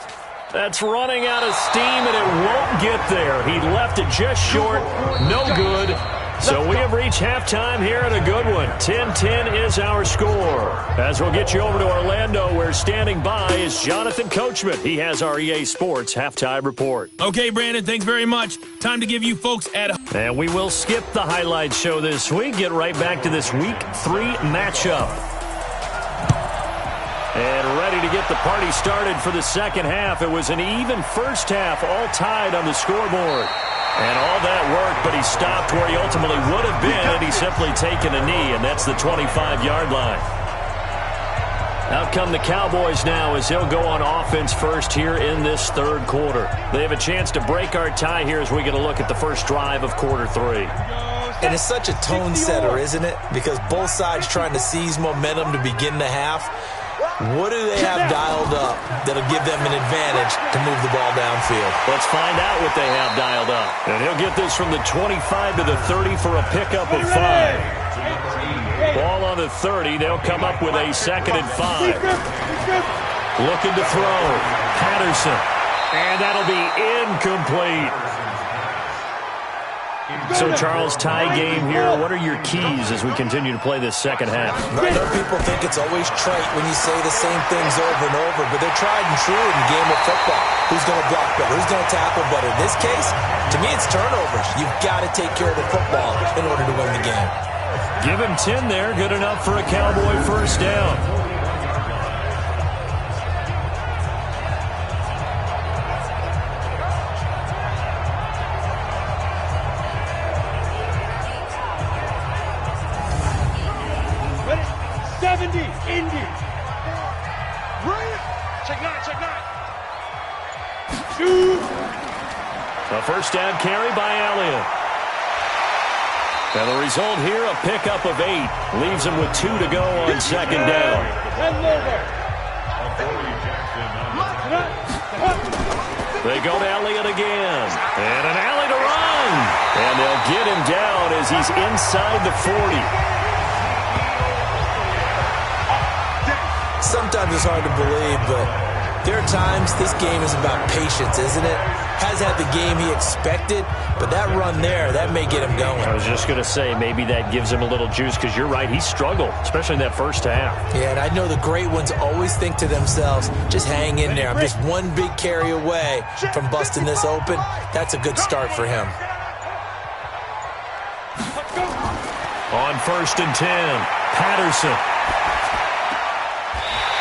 Speaker 3: That's running out of steam, and it won't get there. He left it just short. No good. So we have reached halftime here at a good one. 10-10 is our score. As we'll get you over to Orlando, where standing by is Jonathan Coachman. He has our EA Sports halftime report.
Speaker 2: Okay, Brandon, thanks very much. Time to give you folks at home.
Speaker 3: And we will skip the highlight show this week. Get right back to this Week 3 matchup. And ready to get the party started for the second half. It was an even first half, all tied on the scoreboard. And all that worked, but he stopped where he ultimately would have been, and he's simply taken a knee, and that's the 25-yard line. Out come the Cowboys now as they'll go on offense first here in this third quarter. They have a chance to break our tie here as we get a look at the first drive of quarter 3.
Speaker 4: And it's such a tone setter, isn't it? Because both sides trying to seize momentum to begin the half. What do they have dialed up that'll give them an advantage to move the ball downfield?
Speaker 3: Let's find out what they have dialed up. And he'll get this from the 25 to the 30 for a pickup of 5. Ball on the 30. They'll come up with a 2nd and 5. Looking to throw. Patterson. And that'll be incomplete. So, Charles, tie game here. What are your keys as we continue to play this second half?
Speaker 4: I know people think it's always trite when you say the same things over and over, but they're tried and true in the game of football. Who's going to block better? Who's going to tackle better? In this case, to me, it's turnovers. You've got to take care of the football in order to win the game.
Speaker 3: Give him 10 there. Good enough for a Cowboy first down.
Speaker 6: Indy.
Speaker 5: Check nine.
Speaker 6: Shoot.
Speaker 3: A first down carry by Elliott. And the result here, a pickup of 8. Leaves him with 2 to go on second down. They go to Elliott again. And an alley to run. And they'll get He's inside the 40.
Speaker 4: Sometimes it's hard to believe, but there are times this game is about patience, isn't it? Has had the game he expected, but that run there, that may get him going.
Speaker 3: I was just going to say, maybe that gives him a little juice, because you're right, he struggled, especially in that first half.
Speaker 4: Yeah, and I know the great ones always think to themselves, just hang in there. I'm just one big carry away from busting this open. That's a good start for him.
Speaker 3: On 1st and 10, Patterson.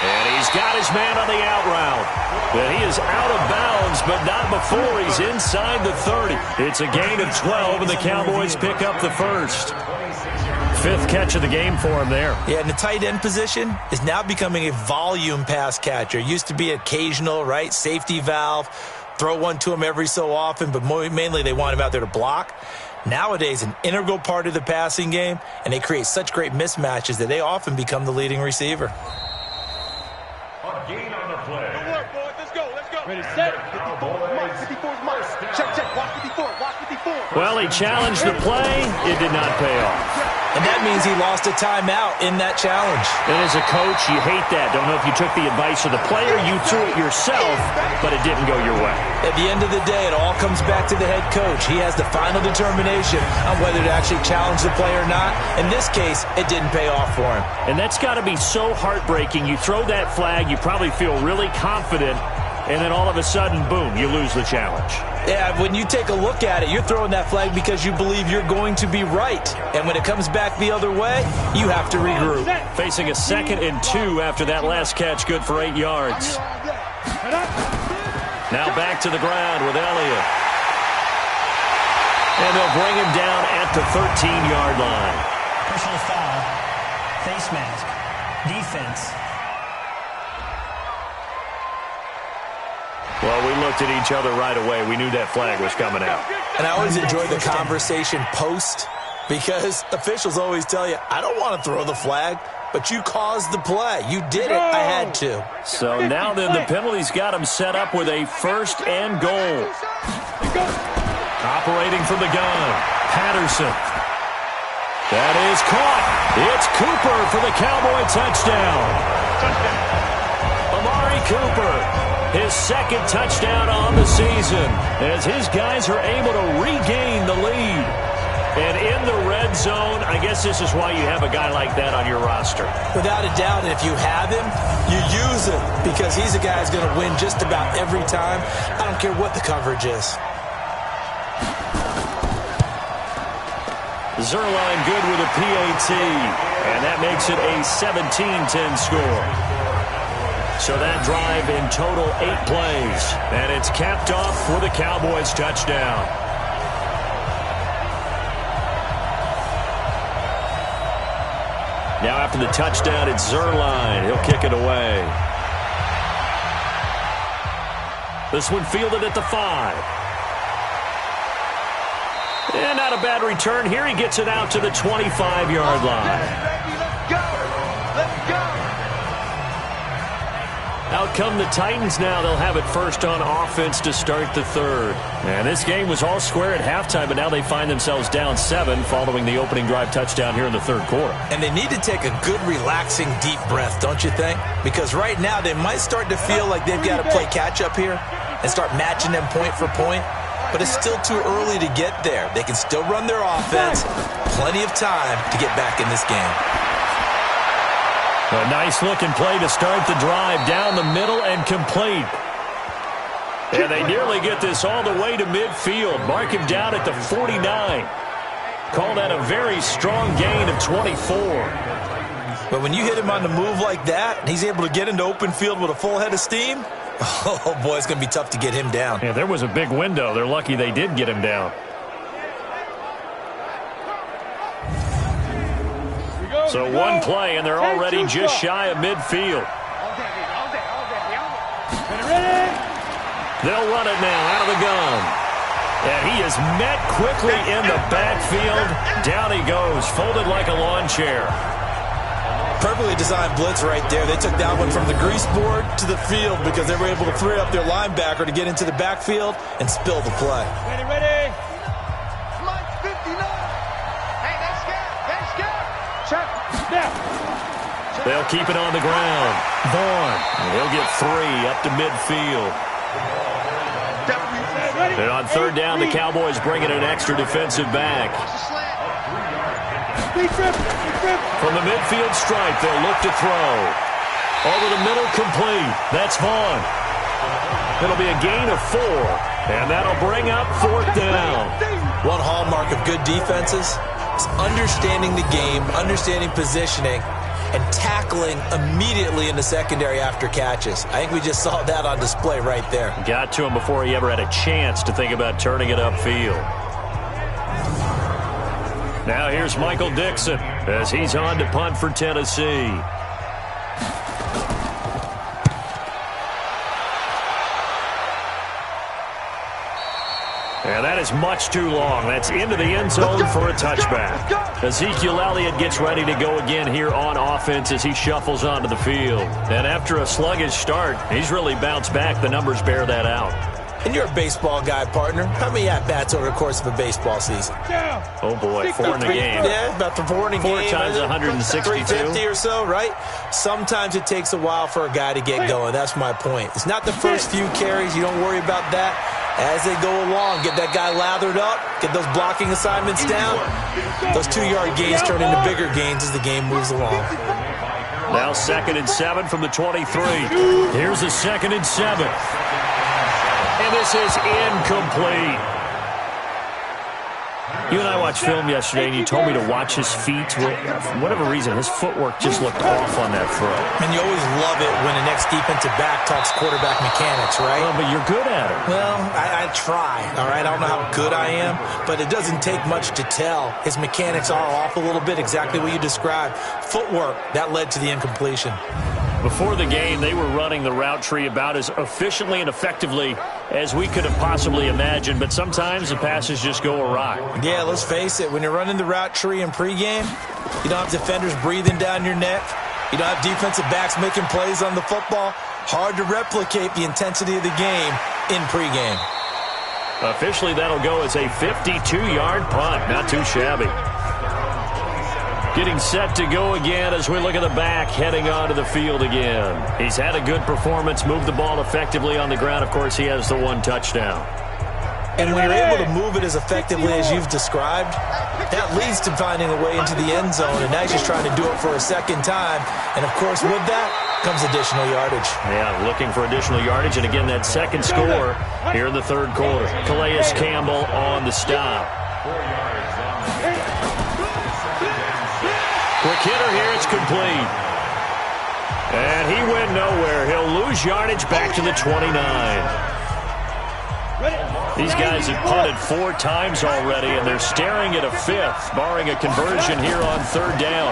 Speaker 3: And he's got his man on the out route. But he is out of bounds, but not before he's inside the 30. It's a gain of 12, and the Cowboys pick up the first. 5th catch of the game for him there.
Speaker 4: Yeah, and the tight end position is now becoming a volume pass catcher. Used to be occasional, right? Safety valve. Throw one to him every so often, but mainly they want him out there to block. Nowadays, an integral part of the passing game, and they create such great mismatches that they often become the leading receiver.
Speaker 6: Gain on the play. Good work, boys. Let's go. Let's go. Ready, set. 54's Mike. 54's Mike. Check, check. Watch 54. Watch 54.
Speaker 3: Well, he challenged the play. It did not pay off.
Speaker 4: And that means he lost a timeout in that challenge.
Speaker 3: And as a coach, you hate that. Don't know if you took the advice of the player. You threw it yourself, but it didn't go your way.
Speaker 4: At the end of the day, it all comes back to the head coach. He has the final determination on whether to actually challenge the play or not. In this case, it didn't pay off for him.
Speaker 3: And that's got to be so heartbreaking. You throw that flag, you probably feel really confident, and then all of a sudden, boom, you lose the challenge.
Speaker 4: Yeah, when you take a look at it, you're throwing that flag because you believe you're going to be right. And when it comes back the other way, you have to regroup.
Speaker 3: Facing a 2nd and 2 after that last catch, good for 8 yards. Now back to the ground with Elliott. And they'll bring him down at the 13-yard line.
Speaker 7: Personal foul, face mask, defense.
Speaker 3: Well, we looked at each other right away. We knew that flag was coming out.
Speaker 4: And I always enjoy the conversation post, because officials always tell you, I don't want to throw the flag, but you caused the play. You did it. I had to.
Speaker 3: So now then the penalty's got him set up with a 1st and goal. Operating from the gun, Patterson. That is caught. It's Cooper for the Cowboy touchdown. Amari Cooper. His 2nd touchdown on the season as his guys are able to regain the lead. And in the red zone, I guess this is why you have a guy like that on your roster.
Speaker 4: Without a doubt, and if you have him, you use him, because he's a guy who's going to win just about every time. I don't care what the coverage is.
Speaker 3: Zerline good with a PAT, and that makes it a 17-10 score. So that drive in total 8 plays. And it's capped off with a Cowboys touchdown. Now after the touchdown, it's Zerline. He'll kick it away. This one fielded at the 5. And not a bad return. Here he gets it out to the 25-yard line. Out come the Titans now. They'll have it first on offense to start the 3rd. And this game was all square at halftime, but now they find themselves down 7 following the opening drive touchdown here in the 3rd quarter.
Speaker 4: And they need to take a good, relaxing, deep breath, don't you think? Because right now they might start to feel like they've got to play catch-up here and start matching them point for point. But it's still too early to get there. They can still run their offense. Plenty of time to get back in this game.
Speaker 3: A nice-looking play to start the drive down the middle and complete. And they nearly get this all the way to midfield. Mark him down at the 49. Call that a very strong gain of 24.
Speaker 4: But when you hit him on the move like that, and he's able to get into open field with a full head of steam, oh, boy, it's going to be tough to get him down.
Speaker 3: Yeah, there was a big window. They're lucky they did get him down. So one play, and they're already just shy of midfield. They'll run it now out of the gun. And he is met quickly in the backfield. Down he goes, folded like a lawn chair.
Speaker 4: Perfectly designed blitz right there. They took that one from the grease board to the field because they were able to free up their linebacker to get into the backfield and spill the play.
Speaker 6: Ready.
Speaker 3: They'll keep it on the ground. Vaughn, he'll get 3 up to midfield. And on third down, the Cowboys bring in an extra defensive back. From the midfield stripe, they'll look to throw. Over the middle, complete. That's Vaughn. It'll be a gain of 4, and that'll bring up fourth down.
Speaker 4: One hallmark of good defenses is understanding the game, understanding positioning, and tackling immediately in the secondary after catches. I think we just saw that on display right there.
Speaker 3: Got to him before he ever had a chance to think about turning it upfield. Now here's Michael Dixon as he's on to punt for Tennessee. And that is much too long. That's into the end zone for a touchback. Ezekiel Elliott gets ready to go again here on offense as he shuffles onto the field. And after a sluggish start, he's really bounced back. The numbers bear that out.
Speaker 4: And you're a baseball guy, partner. How many at-bats over the course of a baseball season?
Speaker 3: Oh, boy, 4 in a game.
Speaker 4: Yeah, about 4 in a game.
Speaker 3: 4 times 162.
Speaker 4: 350 or so, right? Sometimes it takes a while for a guy to get going. That's my point. It's not the first few carries. You don't worry about that. As they go along, get that guy lathered up, get those blocking assignments down. Those 2-yard gains turn into bigger gains as the game moves along.
Speaker 3: Now 2nd and 7 from the 23. Here's a 2nd and 7. And this is incomplete. You and I watched film yesterday, and you told me to watch his feet. For whatever reason, his footwork just looked off on that throw.
Speaker 4: And you always love it when the next defensive back talks quarterback mechanics, right?
Speaker 3: Well, but you're good at it.
Speaker 4: Well, I try, all right? I don't know how good I am, but it doesn't take much to tell. His mechanics are off a little bit, exactly what you described. Footwork, that led to the incompletion.
Speaker 3: Before the game, they were running the route tree about as efficiently and effectively as we could have possibly imagined, but sometimes the passes just go awry.
Speaker 4: Yeah, let's face it. When you're running the route tree in pregame, you don't have defenders breathing down your neck. You don't have defensive backs making plays on the football. Hard to replicate the intensity of the game in pregame.
Speaker 3: Officially, that'll go as a 52-yard punt. Not too shabby. Getting set to go again as we look at the back, heading onto the field again. He's had a good performance, moved the ball effectively on the ground. Of course, he has the 1 touchdown.
Speaker 4: And when you're able to move it as effectively as you've described, that leads to finding a way into the end zone, and now he's just trying to do it for a second time. And, of course, with that comes additional yardage.
Speaker 3: Yeah, looking for additional yardage, and again, that second score here in the third quarter. Calais Campbell on the stop. Quick hitter here, it's complete. And he went nowhere. He'll lose yardage back to the 29. These guys have punted 4 times already, and they're staring at a 5th, barring a conversion here on third down.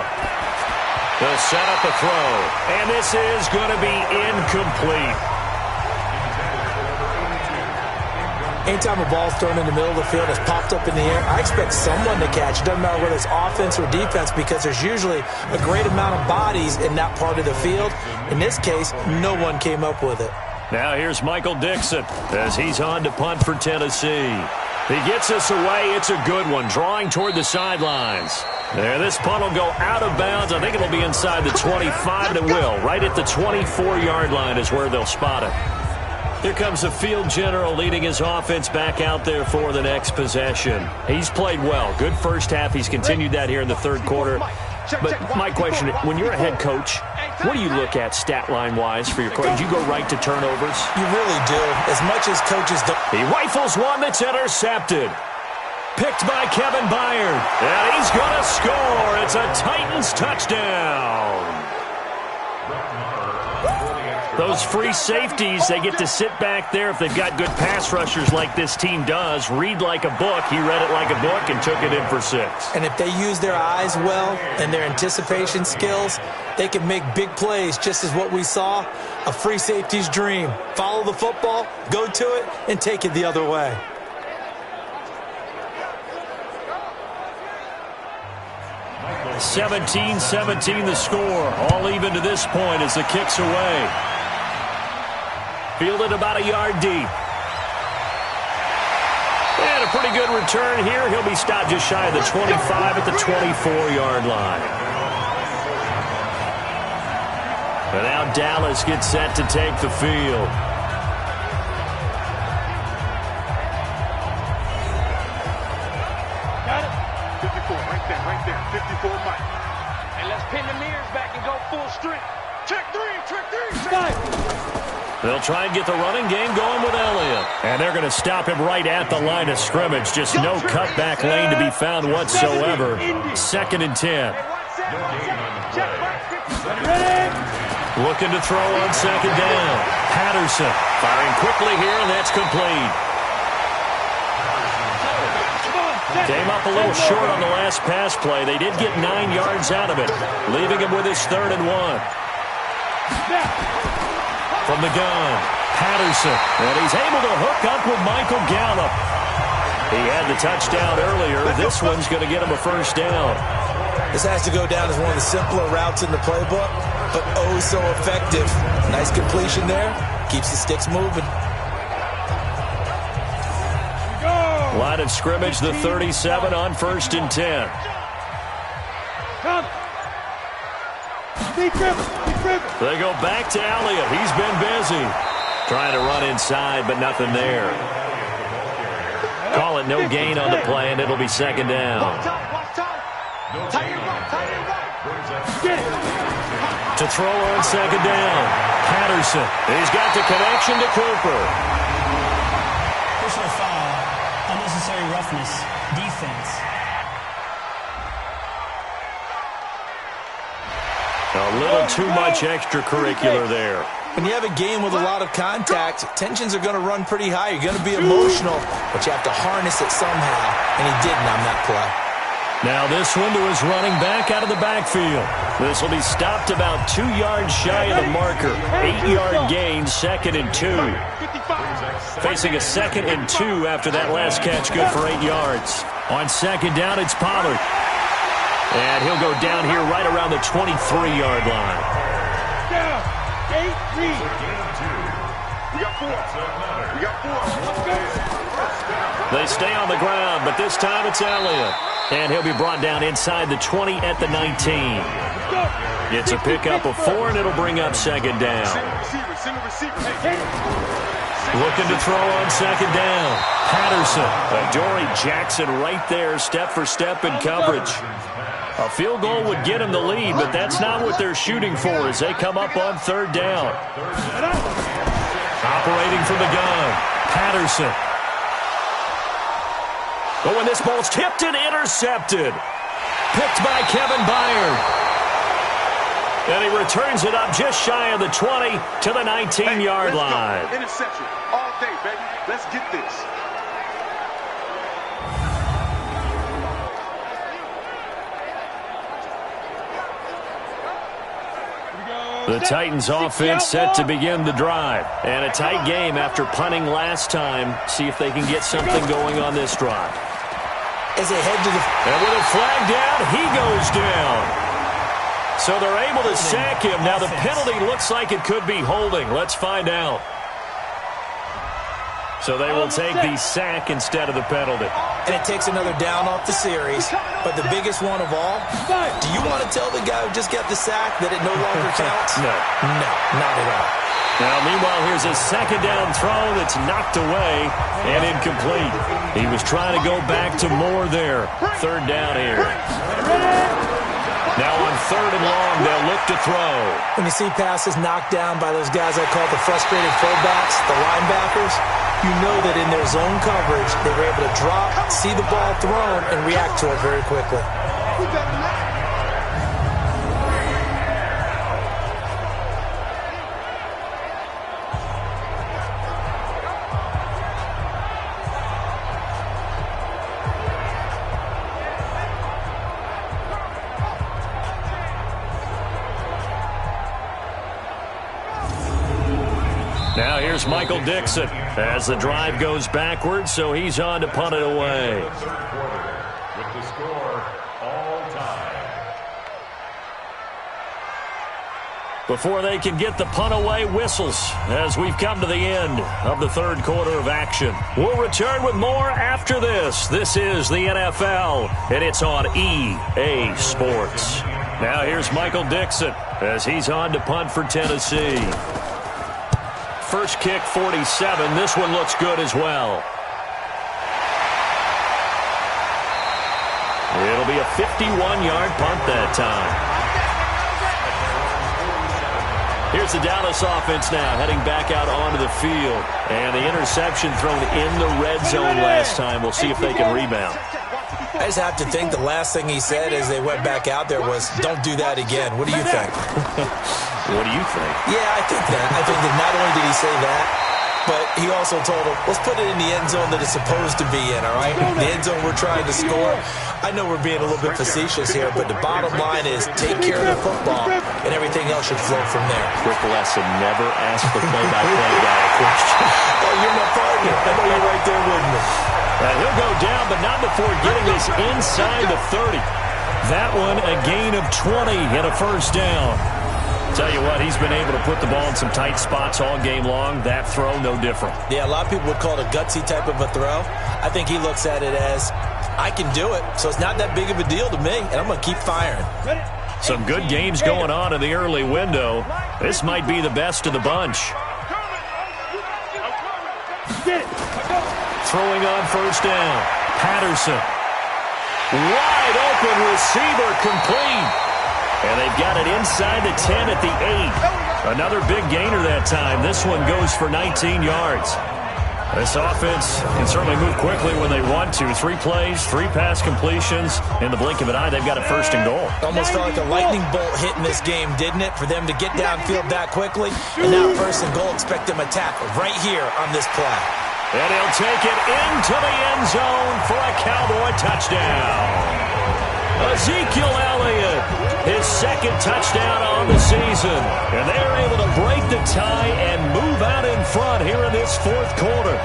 Speaker 3: They'll set up a throw, and this is going to be incomplete.
Speaker 4: Anytime a ball's thrown in the middle of the field, it's popped up in the air, I expect someone to catch. It doesn't matter whether it's offense or defense, because there's usually a great amount of bodies in that part of the field. In this case, no one came up with it.
Speaker 3: Now here's Michael Dixon as he's on to punt for Tennessee. He gets us away. It's a good one, drawing toward the sidelines. There, this punt will go out of bounds. I think it'll be inside the 25, and it will. Right at the 24-yard line is where they'll spot it. Here comes the field general leading his offense back out there for the next possession. He's played well. Good first half. He's continued that here in the third quarter. But my question, when you're a head coach, what do you look at stat line-wise for your coach? Do you go right to turnovers?
Speaker 4: You really do. As much as coaches don't.
Speaker 3: He rifles one that's intercepted. Picked by Kevin Byard. And he's going to score. It's a Titans touchdown. Those free safeties, they get to sit back there if they've got good pass rushers like this team does. Read like a book. He read it like a book and took it in for 6.
Speaker 4: And if they use their eyes well and their anticipation skills, they can make big plays, just as what we saw, a free safety's dream. Follow the football, go to it, and take it the other way.
Speaker 3: (17-17) the score. All even to this point as the kick's away. Fielded about a yard deep. And a pretty good return here. He'll be stopped just shy of the 25 at the 24-yard line. And now Dallas gets set to take the field.
Speaker 6: Got it.
Speaker 5: 54, right there. 54 Mike.
Speaker 6: And let's pin the mirrors back and go full strength.
Speaker 5: Check three.
Speaker 6: Five.
Speaker 3: They'll try and get the running game going with Elliott. And they're going to stop him right at the line of scrimmage. Just no cutback lane to be found whatsoever. 2nd and 10. Looking to throw on 2nd down. Patterson firing quickly here, and that's complete. Came up a little short on the last pass play. They did get 9 yards out of it, leaving him with his 3rd and 1. From the gun, Patterson, and he's able to hook up with Michael Gallup. He had the touchdown earlier. This one's going to get him a 1st down.
Speaker 4: This has to go down as one of the simpler routes in the playbook, but oh so effective. Nice completion there. Keeps the sticks moving.
Speaker 3: Line of scrimmage, the 37 on 1st and 10.
Speaker 6: Come.
Speaker 3: They go back to Elliott. He's been busy. Trying to run inside, but nothing there. Call it no gain on the play, and it'll be 2nd down. To throw on 2nd down. Patterson. He's got the connection to Cooper.
Speaker 7: Personal foul. Unnecessary roughness. Defense.
Speaker 3: A little too much extracurricular there.
Speaker 4: When you have a game with a lot of contact, tensions are going to run pretty high. You're going to be emotional, but you have to harness it somehow, and he didn't on that play.
Speaker 3: Now this one to his running back out of the backfield. This will be stopped about 2 yards shy of the marker. 8-yard gain, 2nd and 2. Facing a 2nd and 2 after that last catch, good for 8 yards. On 2nd down, it's Pollard. And he'll go down here right around the 23-yard line.
Speaker 6: Down. 8-3.
Speaker 5: We got 4.
Speaker 3: They stay on the ground, but this time it's Elliott. And he'll be brought down inside the 20 at the 19. It's a pickup of 4, and it'll bring up 2nd down.
Speaker 5: Single receiver.
Speaker 3: Looking to throw on 2nd down. Patterson. Adoree Jackson right there, step for step in coverage. A field goal would get him the lead, but that's not what they're shooting for as they come up on 3rd down. Operating from the gun, Patterson. Oh, and this ball's tipped and intercepted. Picked by Kevin Byard. And he returns it up just shy of the 20 to the 19-yard line.
Speaker 5: Interception all day, baby. Let's get this.
Speaker 3: The Titans offense set to begin the drive. And a tight game after punting last time. See if they can get something going on this drive.
Speaker 4: As they head to the...
Speaker 3: And with a flag down, he goes down. So they're able to sack him. Now the penalty looks like it could be holding. Let's find out. So they will take the sack instead of the penalty.
Speaker 4: And it takes another down off the series. But the biggest one of all, do you want to tell the guy who just got the sack that it no longer counts?
Speaker 3: No.
Speaker 4: No, not at all.
Speaker 3: Now, meanwhile, here's a 2nd down throw that's knocked away and incomplete. He was trying to go back to Moore there. 3rd down here. Now on 3rd and long, they'll look to throw.
Speaker 4: When you see passes knocked down by those guys I call the frustrated fullbacks, the linebackers, you know that in their zone coverage, they were able to drop, see the ball thrown, and react to it very quickly.
Speaker 3: Now here's Michael Dixon as the drive goes backwards, so he's on to punt it away.
Speaker 8: With the score all time.
Speaker 3: Before they can get the punt away, whistles as we've come to the end of the 3rd quarter of action. We'll return with more after this. This is the NFL, and it's on EA Sports. Now here's Michael Dixon as he's on to punt for Tennessee. First kick, 47. This one looks good as well. It'll be a 51-yard punt that time. Here's the Dallas offense now, heading back out onto the field. And the interception thrown in the red zone last time. We'll see if they can rebound.
Speaker 4: I just have to think the last thing he said as they went back out there was, don't do that again. What do you think?
Speaker 3: What do you think?
Speaker 4: Yeah, I think that. I think that not only did he say that, but he also told him, let's put it in the end zone that it's supposed to be in, all right? The end zone we're trying to score. I know we're being a little bit facetious here, but the bottom line is take care of the football, and everything else should flow from there.
Speaker 3: Quick lesson, never ask the play-by-play guy a question.
Speaker 4: Oh, you're my partner. I know you're right there with me.
Speaker 3: He'll go down, but not before getting this inside the 30. That one, a gain of 20 and a first down. Tell you what, he's been able to put the ball in some tight spots all game long. That throw, no different.
Speaker 4: Yeah, a lot of people would call it a gutsy type of a throw. I think he looks at it as, I can do it, so it's not that big of a deal to me, and I'm going to keep firing.
Speaker 3: Some good games going on in the early window. This might be the best of the bunch. Throwing on first down. Patterson. Wide open receiver complete. And they've got it inside the 10 at the 8. Another big gainer that time. This one goes for 19 yards. This offense can certainly move quickly when they want to. 3 plays, 3 pass completions. In the blink of an eye, they've got a first and goal.
Speaker 4: Almost felt like a lightning bolt hit in this game, didn't it? For them to get downfield that quickly. And now first and goal, expect them to tackle right here on this play.
Speaker 3: And he'll take it into the end zone for a Cowboy touchdown. Ezekiel Elliott, his second touchdown on the season. And they're able to break the tie and move out in front here in this fourth quarter.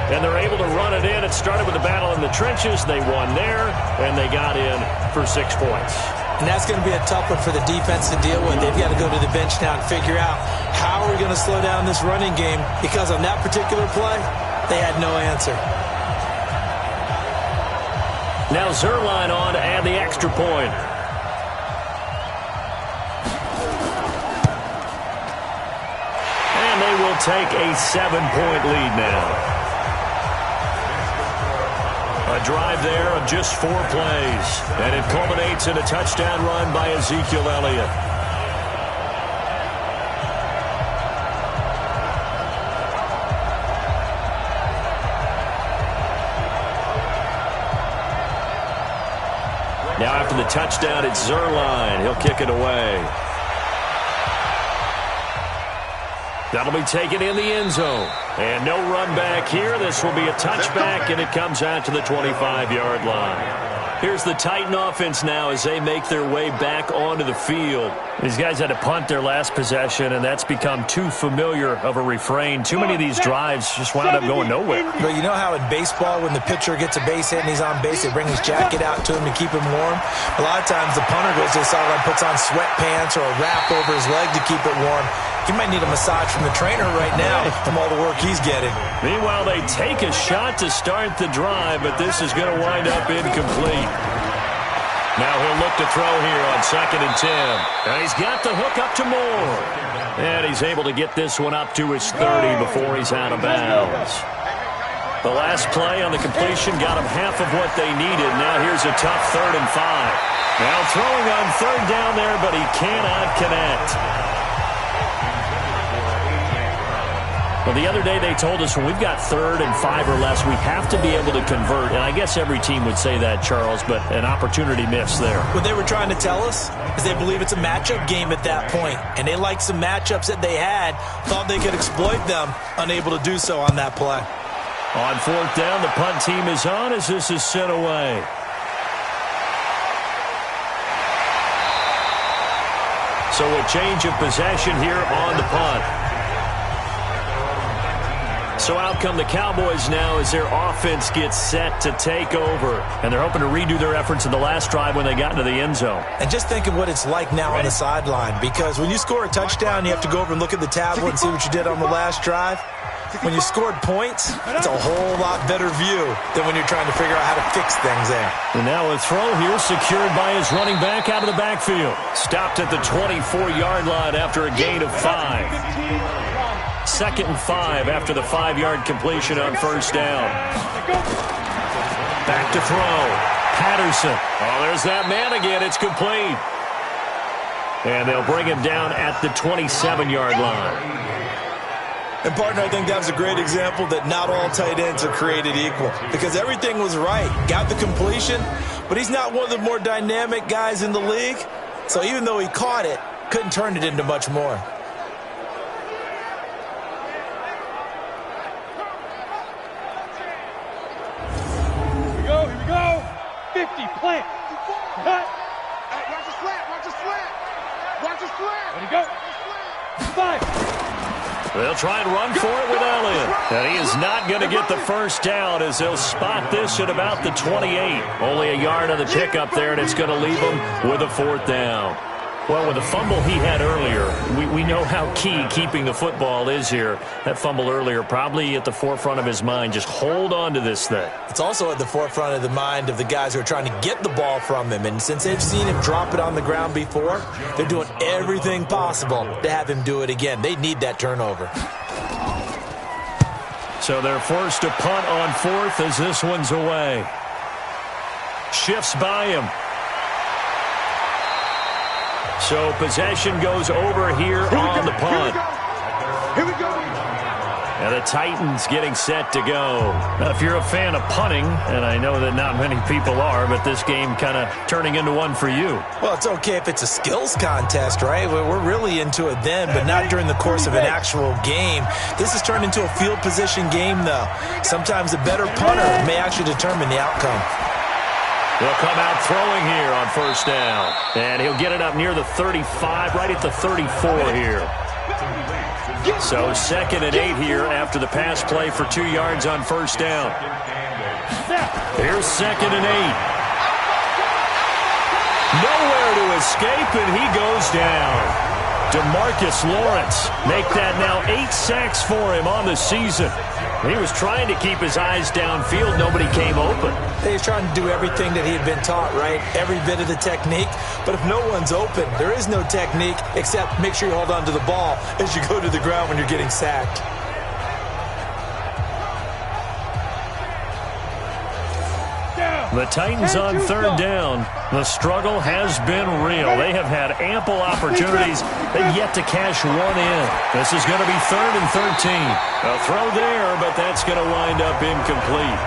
Speaker 3: And they're able to run it in. It started with the battle in the trenches. They won there, and they got in for 6 points.
Speaker 4: And that's going to be a tough one for the defense to deal with. They've got to go to the bench now and figure out how are we going to slow down this running game, because on that particular play, they had no answer.
Speaker 3: Now Zerline on to add the extra point. And they will take a 7-point lead now. A drive there of just 4 plays. And it culminates in a touchdown run by Ezekiel Elliott. Now after the touchdown, it's Zerline. He'll kick it away. That'll be taken in the end zone. And no run back here. This will be a touchback, and it comes out to the 25-yard line. Here's the Titan offense now as they make their way back onto the field. These guys had to punt their last possession, and that's become too familiar of a refrain. Too many of these drives just wound up going nowhere.
Speaker 4: But you know how in baseball, when the pitcher gets a base hit and he's on base, they bring his jacket out to him to keep him warm? A lot of times the punter goes to the sideline, puts on sweatpants or a wrap over his leg to keep it warm. He might need a massage from the trainer right now from all the work he's getting.
Speaker 3: Meanwhile, they take a shot to start the drive, but this is going to wind up incomplete. Now he'll look to throw here on 2nd and 10. And he's got the hook up to Moore. And he's able to get this one up to his 30 before he's out of bounds. The last play on the completion got him half of what they needed. Now here's a tough 3rd and 5. Now throwing on 3rd down there, but he cannot connect. Well, the other day they told us when we've got 3rd and 5 or less, we have to be able to convert. And I guess every team would say that, Charles, but an opportunity missed there.
Speaker 4: What they were trying to tell us is they believe it's a matchup game at that point. And they liked some matchups that they had, thought they could exploit them, unable to do so on that play.
Speaker 3: On 4th down, the punt team is on as this is sent away. So a change of possession here on the punt. So out come the Cowboys now as their offense gets set to take over. And they're hoping to redo their efforts in the last drive when they got into the end zone.
Speaker 4: And just think of what it's like now on the sideline. Because when you score a touchdown, you have to go over and look at the tablet and see what you did on the last drive. When you scored points, it's a whole lot better view than when you're trying to figure out how to fix things there.
Speaker 3: And now a throw here secured by his running back out of the backfield. Stopped at the 24-yard line after a gain of 5. 2nd and 5 after the 5-yard completion on first down. Back to throw. Patterson. Oh, there's that man again. It's complete. And they'll bring him down at the 27-yard line.
Speaker 4: And, partner, I think that was a great example that not all tight ends are created equal because everything was right. Got the completion, but he's not one of the more dynamic guys in the league. So even though he caught it, couldn't turn it into much more.
Speaker 6: Here we go. 50, plant. Cut.
Speaker 5: Watch the slant, watch the slant. Watch the slant.
Speaker 6: Ready, go. 5.
Speaker 3: They'll try and run for it with Elliott. And he is not going to get the first down as they'll spot this at about the 28. Only a yard on the pickup there, and it's going to leave him with a 4th down. Well, with the fumble he had earlier, we know how key keeping the football is here. That fumble earlier probably at the forefront of his mind. Just hold on to this thing.
Speaker 4: It's also at the forefront of the mind of the guys who are trying to get the ball from him. And since they've seen him drop it on the ground before, they're doing everything possible to have him do it again. They need that turnover.
Speaker 3: So they're forced to punt on 4th as this one's away. Shifts by him. So possession goes over here on the punt.
Speaker 5: Here we go.
Speaker 3: And the Titans getting set to go. Now, if you're a fan of punting, and I know that not many people are, but this game kind of turning into one for you.
Speaker 4: Well, it's okay if it's a skills contest, right? We're really into it then, but not during the course of an actual game. This has turned into a field position game, though. Sometimes a better punter may actually determine the outcome.
Speaker 3: He'll come out throwing here on first down. And he'll get it up near the 35, right at the 34 here. So 2nd and 8 here after the pass play for 2 yards on first down. Here's 2nd and 8. Nowhere to escape, and he goes down. DeMarcus Lawrence make that now 8 sacks for him on the season. He was trying to keep his eyes downfield. Nobody came open.
Speaker 4: He's trying to do everything that he had been taught, right? Every bit of the technique. But if no one's open, there is no technique except make sure you hold on to the ball as you go to the ground when you're getting sacked.
Speaker 3: The Titans on 3rd down. The struggle has been real. They have had ample opportunities. They've yet to cash one in. This is going to be 3rd and 13. A throw there, but that's going to wind up incomplete.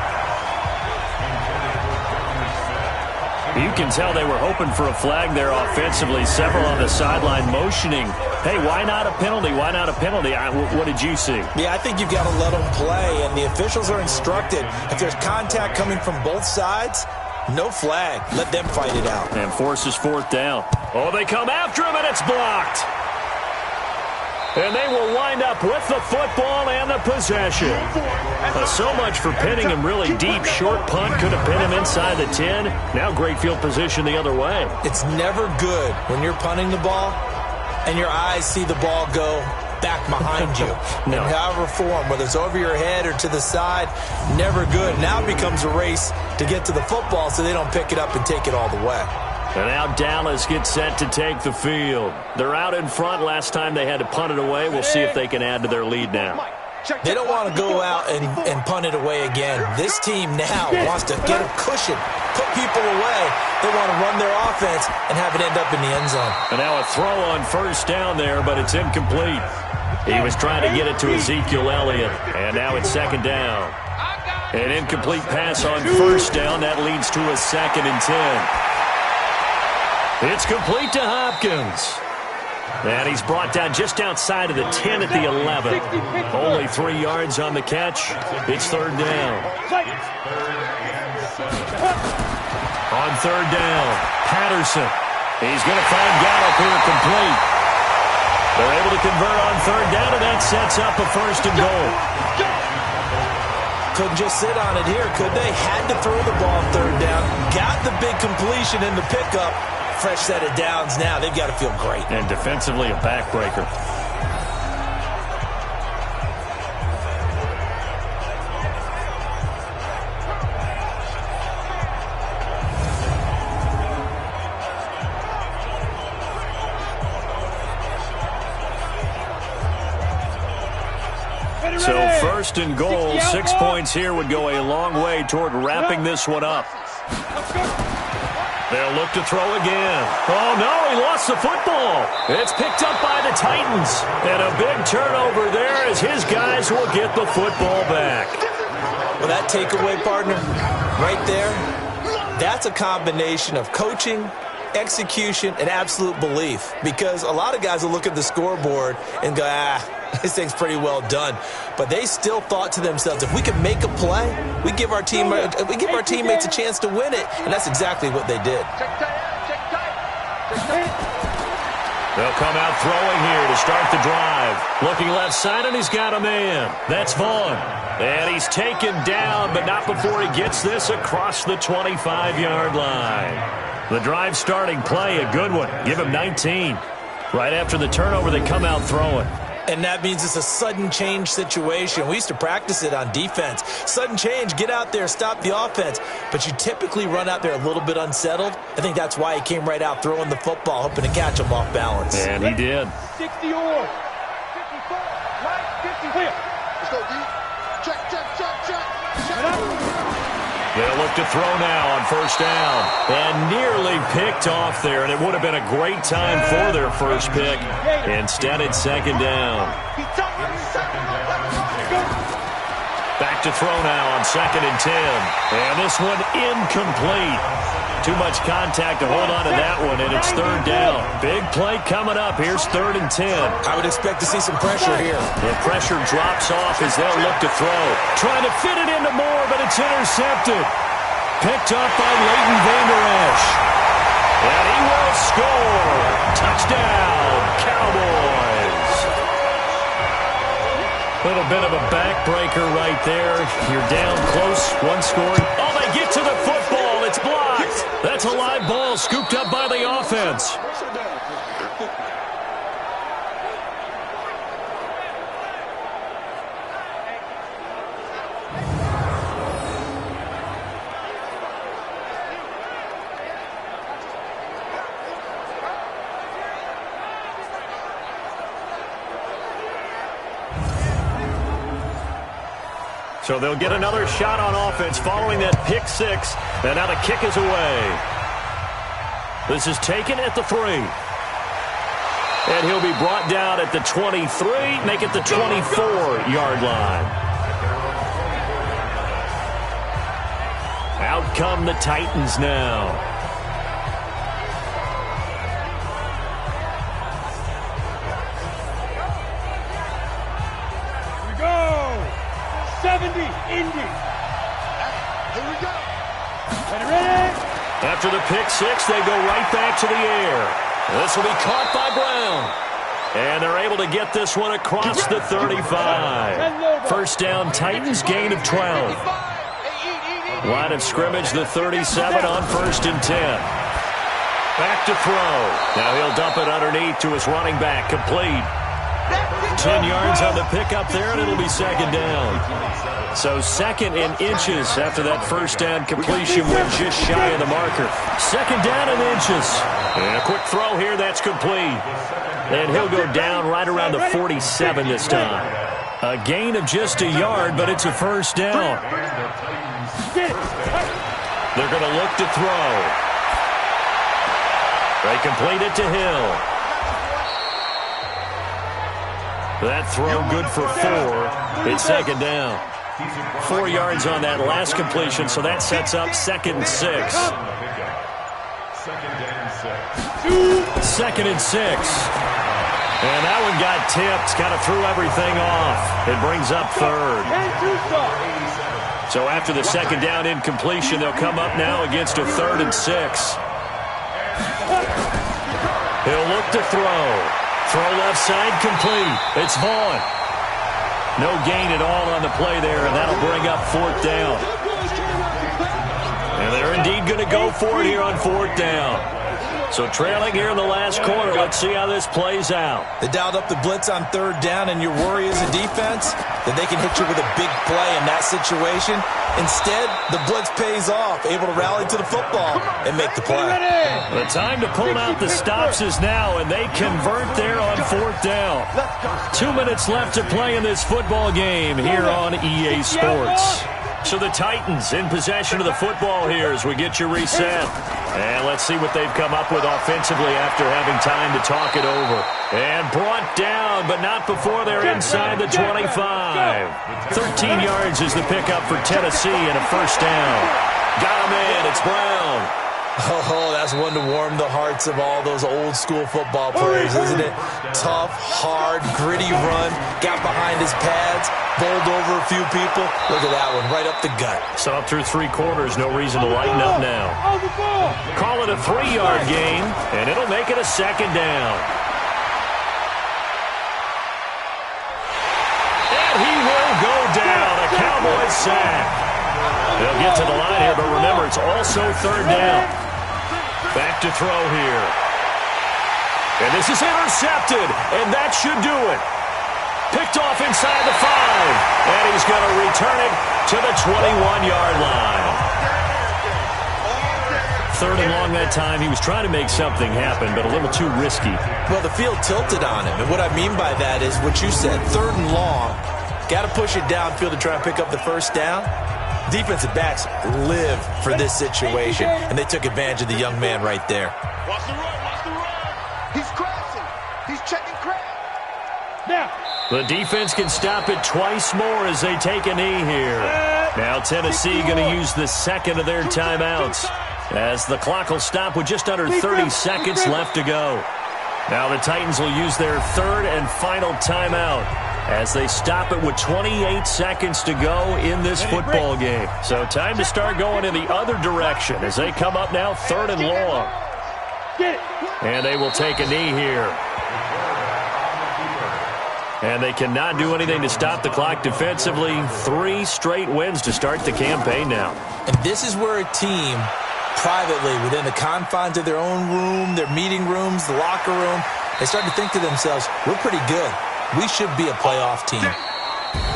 Speaker 3: You can tell they were hoping for a flag there offensively. Several on the sideline motioning. Hey, why not a penalty? Why not a penalty? What did you see?
Speaker 4: Yeah, I think you've got to let them play, and the officials are instructed. If there's contact coming from both sides, no flag. Let them fight it out.
Speaker 3: And forces 4th down. Oh, they come after him, and it's blocked. And they will wind up with the football and the possession. So much for pinning him really deep. Short punt could have pinned him inside the 10. Now great field position the other way.
Speaker 4: It's never good when you're punting the ball and your eyes see the ball go back behind you.
Speaker 3: No.
Speaker 4: In however form, whether it's over your head or to the side, never good. Now it becomes a race to get to the football so they don't pick it up and take it all the way.
Speaker 3: And now Dallas gets set to take the field. They're out in front. Last time they had to punt it away. We'll see if they can add to their lead now.
Speaker 4: They don't want to go out and punt it away again. This team now wants to get a cushion, put people away. They want to run their offense and have it end up in the end zone.
Speaker 3: And now a throw on first down there, but it's incomplete. He was trying to get it to Ezekiel Elliott. And now it's 2nd down. An incomplete pass on first down. That leads to a 2nd and 10. It's complete to Hopkins. And he's brought down just outside of the 10 at the 11. Only 3 yards on the catch. It's 3rd down. On 3rd down, Patterson. He's going to find Gallup here complete. They're able to convert on 3rd down, and that sets up a 1st and goal.
Speaker 4: Couldn't just sit on it here, could they? Had to throw the ball on 3rd down. Got the big completion in the pickup. Fresh set of downs now. They've got to feel great.
Speaker 3: And defensively, a backbreaker. first and goal. 6 points here would go a long way toward wrapping this one up. They'll look to throw again. Oh, no, he lost the football. It's picked up by the Titans. And a big turnover there as his guys will get the football back.
Speaker 4: Well, that takeaway, partner, right there, that's a combination of coaching, execution, and absolute belief. Because a lot of guys will look at the scoreboard and go, this thing's pretty well done. But they still thought to themselves, if we can make a play, we give our teammates a chance to win it. And that's exactly what they did.
Speaker 3: They'll come out throwing here to start the drive. Looking left side, and he's got a man. That's Vaughn. And he's taken down, but not before he gets this across the 25-yard line. The drive starting play, a good one. Give him 19. Right after the turnover, they come out throwing.
Speaker 4: And that means it's a sudden change situation. We used to practice it on defense. Sudden change, get out there, stop the offense. But you typically run out there a little bit unsettled. I think that's why he came right out throwing the football, hoping to catch him off balance.
Speaker 3: And he did.
Speaker 6: 60 or 54, right, 50 clear. Let's go, D. Check.
Speaker 3: They'll look to throw now on first down. And nearly picked off there, and it would have been a great time for their first pick. Instead, it's second down. Back to throw now on 2nd and 10. And this one incomplete. Too much contact to hold on to that one, and it's third down. Big play coming up. Here's 3rd and 10.
Speaker 4: I would expect to see some pressure here.
Speaker 3: The pressure drops off as they'll look to throw. Trying to fit it into Moore, but it's intercepted. Picked up by Leighton Vander Esch. And he will score. Touchdown, Cowboys. Little bit of a backbreaker right there. You're down close, one scoring. Oh, they get to the football. It's blocked. That's a live ball scooped up by the offense. So they'll get another shot on offense following that pick six. And now the kick is away. This is taken at the 3. And he'll be brought down at the 23, make it the 24-yard line. Out come the Titans now.
Speaker 6: Here we go. 70, Indy. Here we go. Ready?
Speaker 3: After the pick six, they go right back to the air. This will be caught by Brown. And they're able to get this one across the 35. First down, Titans, gain of 12. Line of scrimmage, the 37 on 1st and 10. Back to throw. Now he'll dump it underneath to his running back, complete. 10 yards on the pickup there, and it'll be second down. So 2nd and inches after that first down completion went just shy of the marker. 2nd down and inches. And a quick throw here, that's complete. And he'll go down right around the 47 this time. A gain of just a yard, but it's a first down. They're going to look to throw. They complete it to Hill. That throw good for 4. It's second down. 4 yards on that last completion, so that sets up 2nd and 6. 2nd and 6. And that one got tipped, kind of threw everything off. It brings up 3rd. So after the 2nd down incompletion, they'll come up now against a 3rd and 6. He'll look to throw. Throw left side complete. It's Vaughn. No gain at all on the play there, and that'll bring up 4th down. And they're indeed going to go for it here on 4th down. So trailing here in the last quarter. Let's see how this plays out.
Speaker 4: They dialed up the blitz on third down, and your worry as a defense that they can hit you with a big play in that situation. Instead, the blitz pays off, able to rally to the football and make the play.
Speaker 3: The time to pull out the stops is now, and they convert there on fourth down. 2 minutes left to play in this football game here on EA Sports. So the Titans in possession of the football here as we get you reset. And let's see what they've come up with offensively after having time to talk it over. And brought down, but not before they're inside the 25. 13 yards is the pickup for Tennessee and a first down. Got him in. It's Brown.
Speaker 4: Oh, that's one to warm the hearts of all those old-school football players, isn't it? Tough, hard, gritty run. Got behind his pads, bowled over a few people. Look at that one, right up the gut.
Speaker 3: So up through three quarters, no reason to lighten up now. Call it a 3-yard gain, and it'll make it a second down. And he will go down. A Cowboys sack. They'll get to the line here, but remember, it's also third down. Back to throw here. And this is intercepted, and that should do it. Picked off inside the 5, and he's going to return it to the 21-yard line. Third and long that time. He was trying to make something happen, but a little too risky.
Speaker 4: Well, the field tilted on him, and what I mean by that is what you said, third and long. Got to push it downfield to try and pick up the first down. Defensive backs live for this situation, and they took advantage of the young man right there.
Speaker 5: Watch the run, watch the run. He's crashing. He's checking crash.
Speaker 6: Now.
Speaker 3: The defense can stop it twice more as they take a knee here. Now Tennessee going to use the second of their timeouts as the clock will stop with just under 30 seconds left to go. Now the Titans will use their third and final timeout as they stop it with 28 seconds to go in this football game. So time to start going in the other direction as they come up now third and long. And they will take a knee here. And they cannot do anything to stop the clock defensively. 3 straight wins to start the campaign now.
Speaker 4: And this is where a team, privately, within the confines of their own room, their meeting rooms, the locker room, they start to think to themselves, we're pretty good. We should be a playoff team.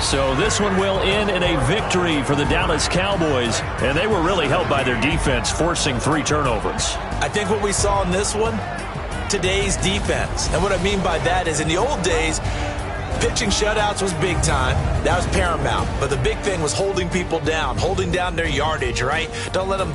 Speaker 3: So this one will end in a victory for the Dallas Cowboys, and they were really helped by their defense, forcing 3 turnovers.
Speaker 4: I think what we saw in this one, today's defense. And what I mean by that is in the old days, pitching shutouts was big time. That was paramount. But the big thing was holding people down, holding down their yardage, right? Don't let them